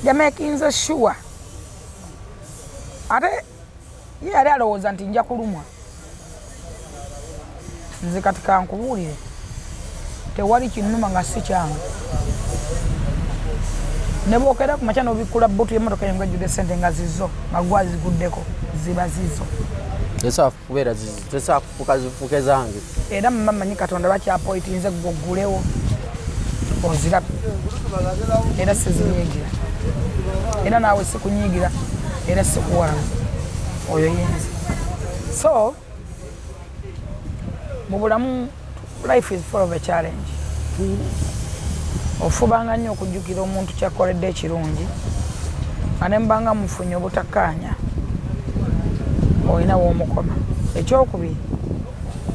yamekinze sure ate ye yali alowooza nti nja kulumwa nze kati kankubuulire tewali kinnuma nga si kyange ne bwokera ku makya n'obikkula bbutu y'emmotoka nga ejjudde ssente nga zizo nga gwaziguddeko ziba zizo tesafuke zange era mmamanyi katonda bakyapoitinze gwogulewo ozirabe era sizinyiigira era naawe sikunyiigira era sikuwalamu oyo yenze so mu bulamu life is full of a challenge ofubanga nnyo okujjukira omuntu kyakoledde ekirungi nga ne mbanga mufunye obutakkaanya olina w'omukoma ekyokubiri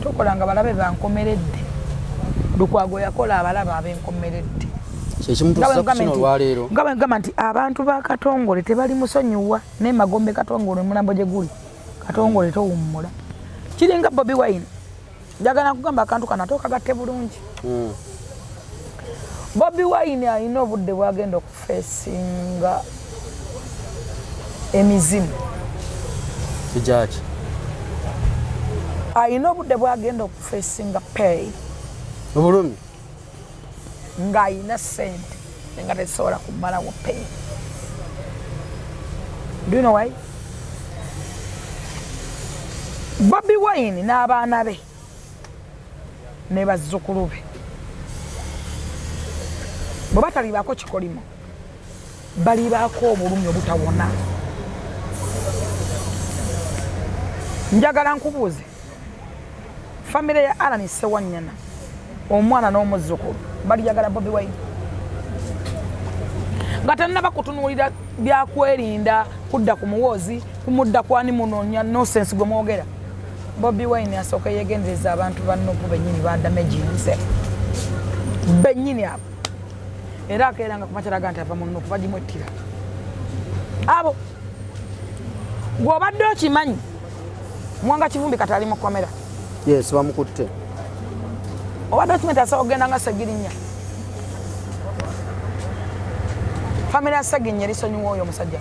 tokolanga balabe bankomeredde Lukwago yakola abalaba abenkomeredde nga bwengamba nti abantu ba Katongole tebali musonyiwa naye Magombe Katongole mulambo gye guli Katongole towummula kiringa Bobi Wine njagala kugamba akantu kana tookagatte bulungi Bobi Wine alina obudde bwagenda okufeesinga emizimu kijaki alina obudde bwagenda okufeesinga pay obulumi ng'alina ssente nga tesobola kumalawo pay. Do you know why? Bobi Wine n'abaana be ne bazzukulu be bwe batalibaako kikolimo balibaako obulumi obutawona. Njagala nkubuuze famire ya Allan Sewanyana omwana n'omuzzukulu balijagala Bobi Wine nga tannaba kutunuulira byakwerinda kudda ku muwoozi kumudda kwani munoonya nonsense gwe mwogera. Bobi Wine asooka yegendereza abantu bannoku bennyini badamejinze bennyini abo era akeeranga ku makyalaga nti ava munnoku bagimwettira abo gw'obadde okimanyi Mwanga Kivumbi kati ali mu kamera. Yes, bamukutte. Obadde okimanyi asobola okugenda nga Ssegirinya. Famire ya Sseginya erisonyiwa oyo omusajja.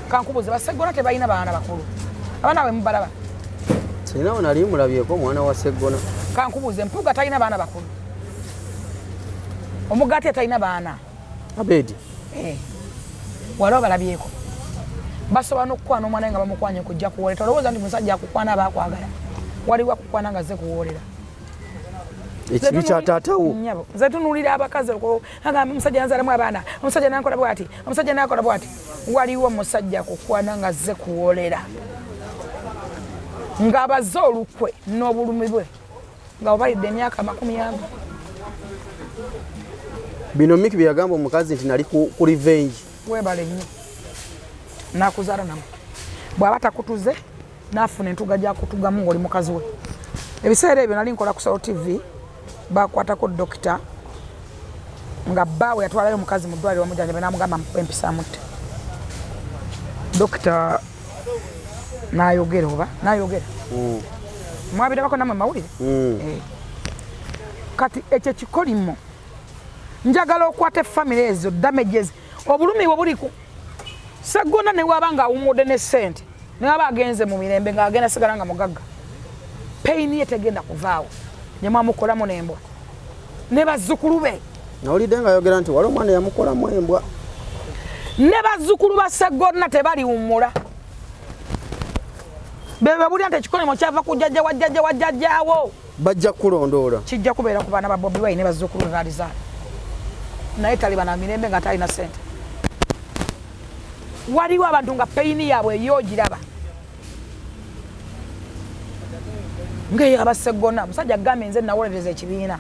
Kankubuuze Bassegona tebalina baana bakulu. Abaana bwe mubalaba. Sinawo nali mulabyeko mwana wa Sseggona. Kankubuuze Mpuuga talina baana bakulu. Omugaati talina baana. Abedi. Waliwo balabyeko. Basobola n'okukwana omwana nga bamukwanye kujja kuwoolera. Olowooza nti musajja akukwana aba akwagala. Waliwo akukwana nga azze kuwoolera. Ekibi kya taatawo. Nze tunuulira abakazi agamba omusajja yanzaalamu abaana, omusajja n'akola bw'ati, omusajja n'akola bw'ati. Waliwo omusajja akukwana nga azze kuwoolera. Ng'abazze olukwe n'obulumi bwe nga obalidde emyaka 40. Bino Miki bye yagamba omukazi nti nali ku revenge. Weebale nnyo. Nakuzaala namu bw'aba takutuze n'afuna entuga gyakutugamu ng'oli mukazi we. Ebiseera ebyo nali nkola ku Soul TV bakwatako dokita nga bbaawe yatwalayo omukazi mu ddwaliro bamujjanjabe n'amugamba empisa amutte. Dokita n'ayogera oba n'ayogera mwabirabako nammwe mawulire. Kati ekyo kikolimo njagala okwata famire ezo damages obulumi bwe buli ku Sseggona ne waba nga awumudde ne ssente ne waba agenze mu mirembe ng'agenda sigala nga mugagga pain ye tegenda kuvaawo ne mwamukolamu n'embwa ne bazzukulu be nawulidde nga yogera nti wali omwana yamukolamu embwa ne bazzukulu ba Sseggonna tebaliwummula bebe bulya nti ekikolimo kyava ku jjajja wa jjajjaawo bajja kulondoola kijja kubeera ku baana ba Bobi Wine ne bazzukulu baalizaala naye taliba na mirembe nga talina ssente waliwo abantu nga peyini yaabwe eyogiraba ngaeyo abaseggona musajja agambye nze nawolereza ekibiina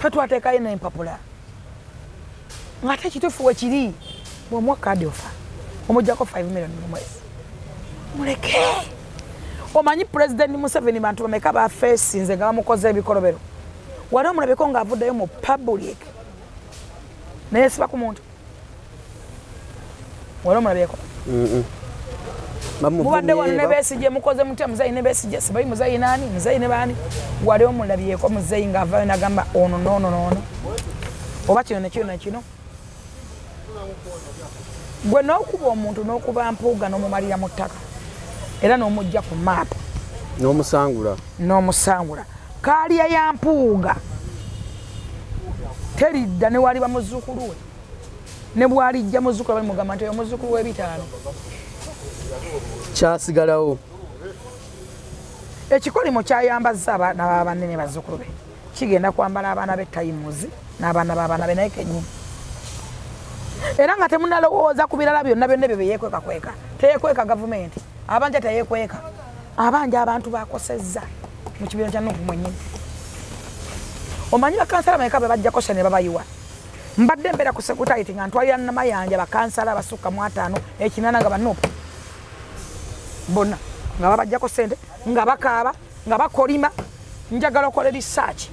fe twateekayo n'empapula ng'ate ekituufu we kiri bw'omuwa kaadi ofa omuggyako 5 million mu mwezi muleke omanyi pulezidenti Museveni bantu bameka bafeesinze nga bamukoze ebikolobero wali omulabeko ng'avuddeyo mu public naye siba ku muntu wali omulabeko mubadde wano ne Besigye mukoze mutya muzeyi ne Besigye sibayi muzeyi nani muzeyi ne baani wali omulabyeko muzeyi ng'avaayo n'agamba ono noono oba kino nekino gwe n'okuba omuntu n'okuba mpuuga n'omumalira mu ttaka era n'omujja ku maapu n'omusangula kaalya ya mpuuga teridda ne waliba muzzukulu we ne bwalijja muzzukulu bali mugamba nti oyo muzzukulu w'ebitaano kyasigalawo ekikolimo kyayambazza abaana banene bazzukulu be kigenda kwambala abaana b'etayimuzi n'abaana b'abaana be naye kennyini era nga temunalowooza ku birala byonna ebyo byeyekweka teyekweka gavumenti abanja teyekweka abanja abantu bakosezza mu kibiina kya Nuupu mwennyini omanyi bakansala bameka be bajja kosa ne babayiwa mbadde mbeera ku sekutaiti nga ntwalira namayanja bakansala basukka mu 5 ekinana nga banuupu bonna nga babajjako ssente nga bakaaba nga bakolima njagala okola research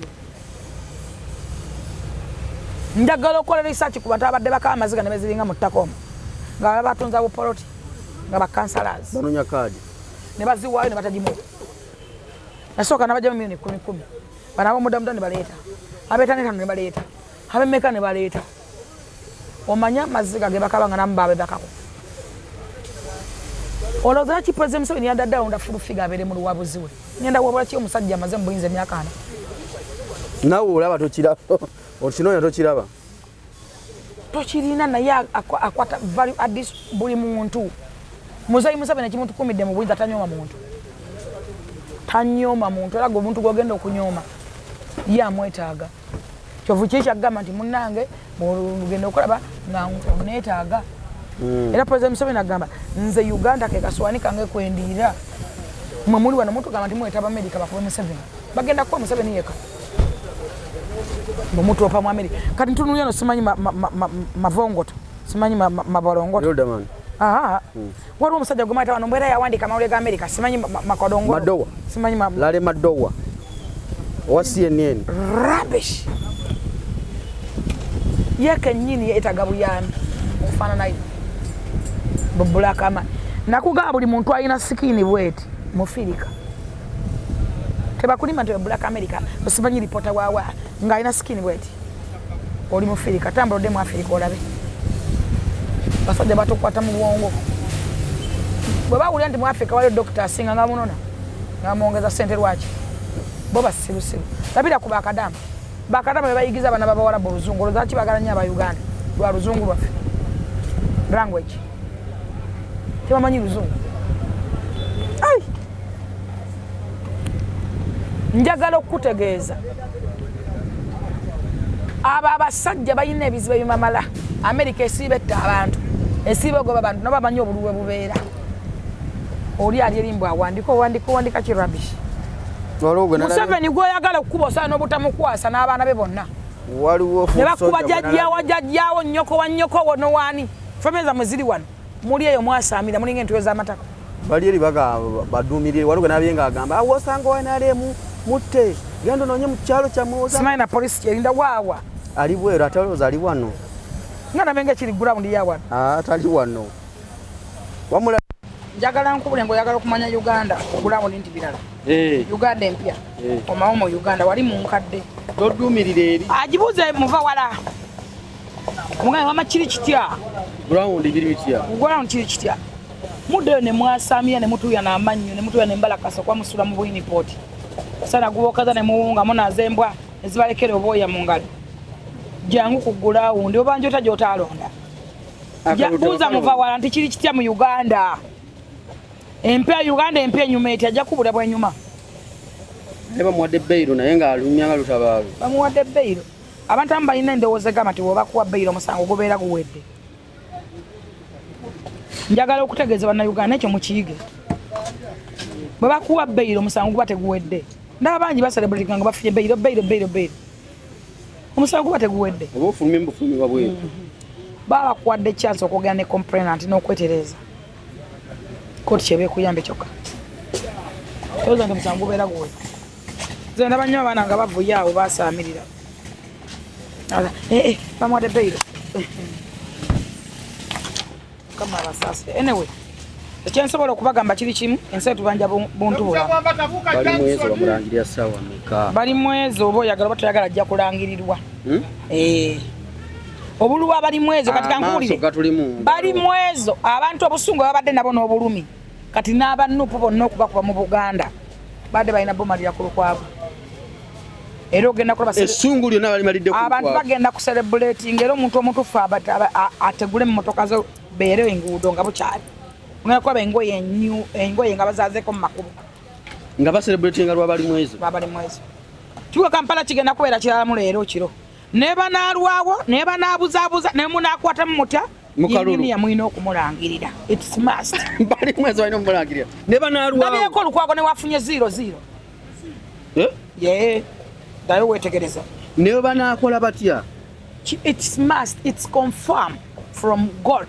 ku bantu abadde bakaaba amaziga ne beziringa mu ttaka omwo nga baba batunza bupoloti nga bakansalas banonya kaadi ne baziwaayo ne batagimuwa nasooka nabajjamu milioni 10 bano ab'omudamuda ne baleeta ab'etanetano ne baleeta ab'emmeka ne baleeta omanya amaziga ge bakaba nga namu baabe bakako olowooza lwaki pulezidenti Museveni yandadde alonda fulufiga abeere mu luwabuzi we ngenda wabula ki omusajja amaze mu buyinza emyaka 4 naawe olaba tokiraba okinoonya tokiraba tokirina naye akwata value addis buli muntu muzeyi Museveni ekimutukumidde mu buyinza tanyooma muntu era gwe omuntu gwogenda okunyooma ye amwetaaga kyovu kiri kyagamba nti munnange mugenda okulaba nga neetaaga era pulezidenti Museveni agamba nze Uganda ke kaswani kange kwendiira mwe muli wano mutugamba nti mwetaba Amerika bakube Museveni bagenda kuba Museveni yeka bomutu opa mu Amerika kati ntunulya no simanyi mavongoto simanyi mabalongoto waliwo omusajja gwe mayita wano mbwera yawandika amawulire ga Amerika simanyi makodongoto simanyi Lale Madowa owa CNN rubbish yekennyini yeetaga buyambi okufaananayo Black ama nakugamba buli muntu alina sikini bweti mufirika tebakulima nti Black America osimanyi ripota wawa nga alina sikini bweti oli mufirika tambula odde mu Afirika olabe basajja batukwata mu bwongo bwe bawulira nti mu Afirika waliyo dokita asinga nga munona nga mwongeza ssente lwaki bo basirusiru labira ku bakadamu be bayigiza abaana b'abawarabu oluzungu olowooza ki baagala nnyo Abayuganda lwa luzungu lwaffe language tebamanyi luzungu njagala okutegeeza abo abasajja balina ebizibu ebimamala Amerika esiiba etta abantu esiiba ogoba abantu nabo bamanyi obululu bubeera oli ali erimbwa awandika kirabishi Museveni gwoyagala okukuba osaana n'obutamukwasa n'abaana be bonna ne bakuba jjajjaawo nnyoko wa nnyoko wo nowaani femeza mwe ziri wano muli eyo mwasaamira mulinga entuyo z'amataka bali eri baduumirire waliwo nabye ng'agamba awosanga wanalemu mutte genda onoonye mu kyalo kyammwe simanyi na polisi kyerinda waawa ali bweru ate olowooza ali wano nga nabenga ekiri gulawundi ya wano atali wano njagala nkubule ng'oyagala okumanya Uganda gulawundi nti birala Uganda empya omawo mu Uganda wali mu nkadde toduumirire eri agibuuze muva wala omuganda wama kiri kitya gulawundi biri bitya gulawundi kiri kitya Mude ne mwasamia ne mutuya na amanyo ne mutuya ne mbalakaso kwa musula mu bwini poti. Sana kubokaza ne muwunga muna zembwa ezibalekere oboya mu ngalo. Jangu kugula undi obanje otajja alonda. Jabuza muva wala nti kiri kitya mu Uganda. Empya Uganda empya nyuma eti ajja kubula bwa nyuma. Eba muwadde Beiro naye nga alumyanga lutabaalo. Bamuwadde Beiro. Abantu ambalina endowooza gama ti woba kuwa Beiro musango gobeera guwedde. Njagala okutegeeza bannayuganda ekyo mukiyige. Bwe bakuwa Beiro musango guba teguwedde. Ndaba bangi baselebratinga nga bafunye Beiro. Omusango guba teguwedde. Oba ofulumye mbufulumye wabweru. Baba kuwadde chance okugenda ne complainant n'okwetereza. Koti kyebe kuyambe kyokka. Toza nti musango gubeera guwedde. Nze ndaba nnyo abaana nga bavuye awo basaamirira. Bamuwadde Beiro. Kama abasase. Anyway, ekyensobola okubagamba kiri kimu ensi tubanja buntu bula. Bali mwezo bamulangirira sawa meka. Bali mwezo oba oyagala oba toyagala ajja kulangirirwa. Obuluwa abali mwezo kati kankuulire. Bali mwezo abantu obusungu babadde nabo n'obulumi. Kati n'abannupu bonna okuba kuba mu Buganda. Badde balina bomalira ku lukwabo. Era ogenda kulaba essungu lyonna bali malidde ku lukwabo. Abantu bagenda ku celebrating era omuntu omutufu ategule mu motoka zo beere enguudo nga bukyali. Ngana kwa engoye nga bazazeeko mu makubo. Nga ba celebrating nga lwabali mwezo. Babali mwezo. Kiwa Kampala kigenda kubeera kirala mu leero kiro. Neba nalwawo, neba nabuzaabuza, ne munakwata mu mutya. Mukalulu ya mwino okumulangirira. It's must. Bali mwezo alina omulangirira. Neba nalwawo. Nabyeko olukwago ne wafunye 0-0. Yeah. Dayo wetegereza. Neba nakola batya. It's must. It's confirmed from God.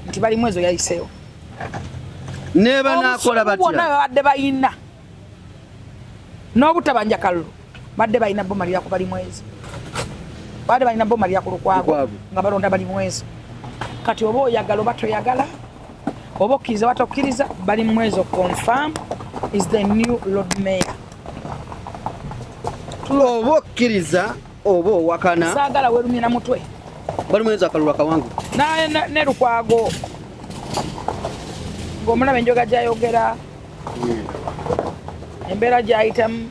Nti bali mwezo yayiseyo. Neba nakola batya. Bona badde bayina. N'obutabanja kalulu. Badde bayina bomalira ku bali mwezo. Badde balina bomalira ku lukwago nga balonda bali mwezo. Kati oba oyagala oba toyagala oba okkiriza oba tokkiriza bali mwezo confirm is the new Lord Mayor. Oba okkiriza oba owakana saagala werumye na mutwe bali mwezo akalulu akawangu ne lukwago ng'omulaba enjoga gyayogera embeera gyayitamu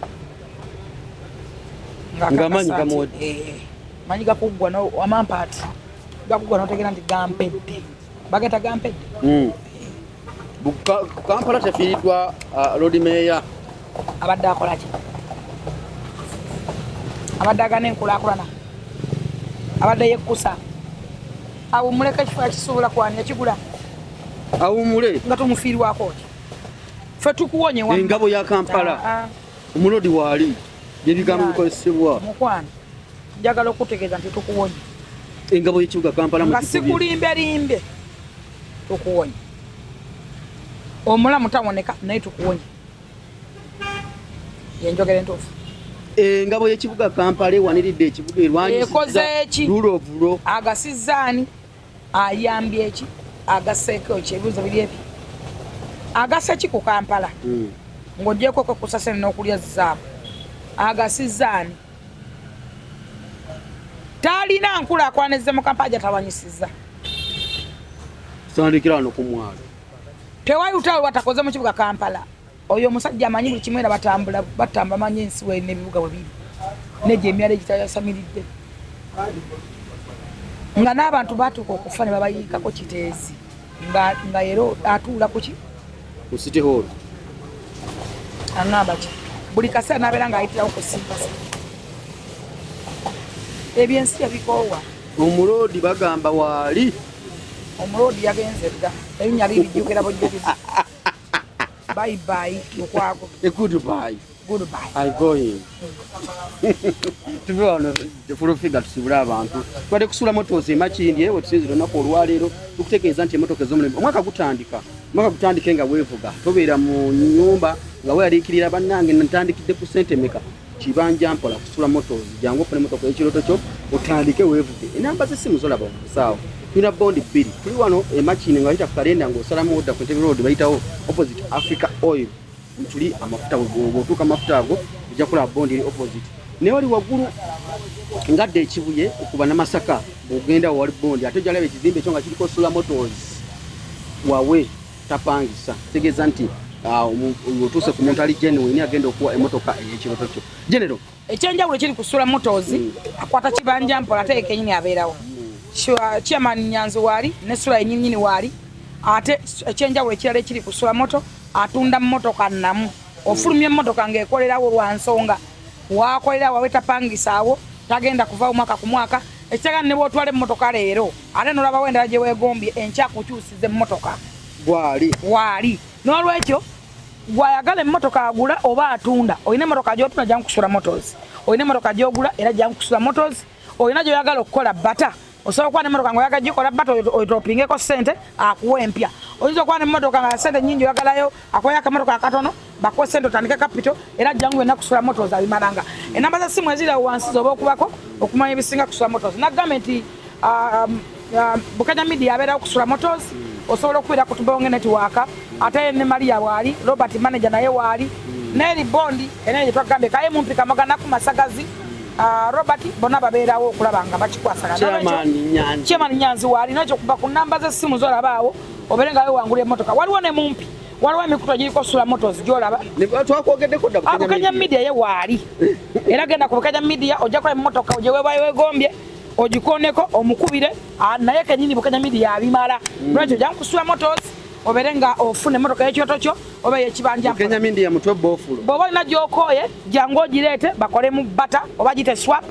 ng'amaanyi gamwodde manyi gakuggwa amampaati gakuggwa n'otegera nti gampedde bageta gampedde. Kampala tefiiriddwa Lord Mayor abadde akola ki? Abadde agana enkulaakulana abadde yekkusa awummuleko ekifo yakisobola kwanira kigula awummule nga tumufiirwako ki ffe tukuwonye engabo ya Kampala omulodi waali yebigambo bikozesebwa mukwano njagala okutegeeza nti tukuwonye engabo y'ekibuga Kampala nga sikulimbe tukuwonye omulamu tawoneka naye tukuwonye yenjogera entuufu. Engabo y'ekibuga Kampala ewaniridde ekibuga erwanyisa lulovulo agasizaani ayambye eki agaseeko ekyebuuzo biri ebi agasa ki ku Kampala ng'ogyeko kwekusasene n'okulya zaabu agasizaani talina nkulaakulana ezze mu Kampala gyatawanyisiza sandikira wano ku mwalo tewayitawo batakoze mu kibuga Kampala. Oyo omusajja amanyi buli kimu era batamba amanyi ensi we n'ebibuga bwe biri negye emyala egitayasamiridde nga n'abantu batuuka okufa ne babayiikako kiteezi nga era atuula ku ki ku City Hall aŋŋamba ki buli kaseera n'abeera ng'ayitirawo ku simpasa ebyensi yabikoowa. Omuloodi bagamba waali omuloodi yagenze dda ebinnya bibijjukira bujjukizi. Bye lukwago. Goodbye. I go in. Tuve wano fulufiga tusibula abantu twade kusula motozi makindi ewe tusinzira nako olwaleero tukutegeeza nti emotoka ez'omulembe omwaka gutandike nga weevuga tobeera mu nyumba nga weeraliikirira bannange natandikidde ku ssente meka kibanja mpola kusula motozi jangu ofune motoka y'ekiroto kyo otandike weevuge enamba z'essimu zolaba omusaawo tulina bondi bbiri tuli wano emakini nga bayita ku kalenda ng'osalamu odda ku Entebbe Road bayitawo opposite Africa Oil tuli amafuta bw'otuuka amafuta ago ojja kulaba bondi eri opposite naye wali waggulu ngadde ekibuye okuba Namasaka bw'ogenda wali bondi ate ojja laba ekizimbe ekyo nga kiriko Sula Motors wawe tapangisa tegeza nti otuse ku muntu ali genuine agenda okuwa emotoka ey'ekiroto kyo genero ekyenjawulo kiri ku Sula Motors akwata kibanja mpola ate kenyini abeerawo chairman Nyanzi waali ne Sula yennyini waali ate ekyenjawulo ekirala ekiri ku Sula Moto atunda mmotoka namu ofulumya emmotoka ng'ekolerawo lwa nsonga wakolera wawe tapangisaawo tagenda kuva mwaka ku mwaka ekitagana ne bwotwala emmotoka leero ate nolaba wendala gye weegombye enkya kukyusiza emmotoka waali n'olwekyo gwayagala emmotoka agula oba atunda olina emmotoka gy'otunda jangu ku Sula Motors olina emmotoka gy'ogula era jangu ku Sula Motors olina gy'oyagala okukola bata osobola okuba n'emmotoka ng'oyagala gikola bata oyitopingeko ssente akuwa empya oyinza okuba n'emmotoka nga ssente nnyingi oyagalayo akoya akamotoka akatono bakuwa ssente otandike kapito era jangu yenna ku Sula Motors abimalanga enamba za simu eziri awo wansi zoba okubako okumanya ebisinga ku Sula Motors nagamba nti Bukenya Media abeerawo ku Sula Motors osobola okubira ku Tubonge Network ate ne Maria waali Robert manager naye waali Neri Bondi ene gye twagambe kaye mumpika magana ku Masagazi Robert bonna babeerawo okulaba nga bakikwasagana Chairman Nyanzi waali nakyo kuba ku namba z'essimu zolabaawo obere nga we wangula emmotoka waliwo ne mumpi waliwo emikuto giriko Sula Motors gyolaba Bukenya Media ye waali era genda ku Bukenya Media ojja kola emmotoka gye weebayo weegombye ogikoneko omukubire naye kenyini Bukenya Media abimala lwekyo jangu ku Sula Motors obere nga ofune emmotoka y'ekyoto kyo oba y'ekibanja Bukenya Media mutwe bofulo bw'oba olina gy'okooye jangu ogireete bakole mu bata oba gite swap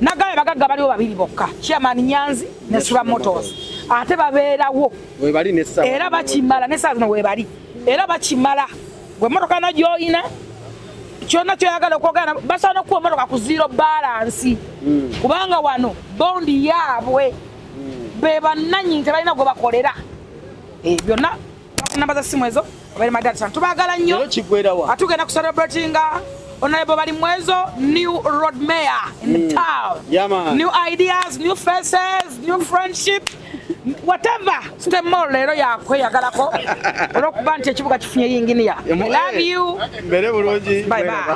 nagabe bagagga baliwo babiri bokka Chairman Nyanzi ne Sula Motors ate babeerawo era bakimala n'essaawa zino weebali era bakimala gwe emmotoka na gy'oyina kyonna kyoyagala okwogana basaana okuwa emmotoka ku zero balance kubanga wano bondi yaabwe be bannannyini tebalina gwe bakolera byonna namba za simu ezo obere madata tubagala nnyo atugenda ku celebratinga honorable bali mwezo new road mayor in the town new ideas new faces new friendship whatever stemol leero yakweyagalako olwokuba nti ekibuga kifunye yinginiya I love you mbere bulungi bye bye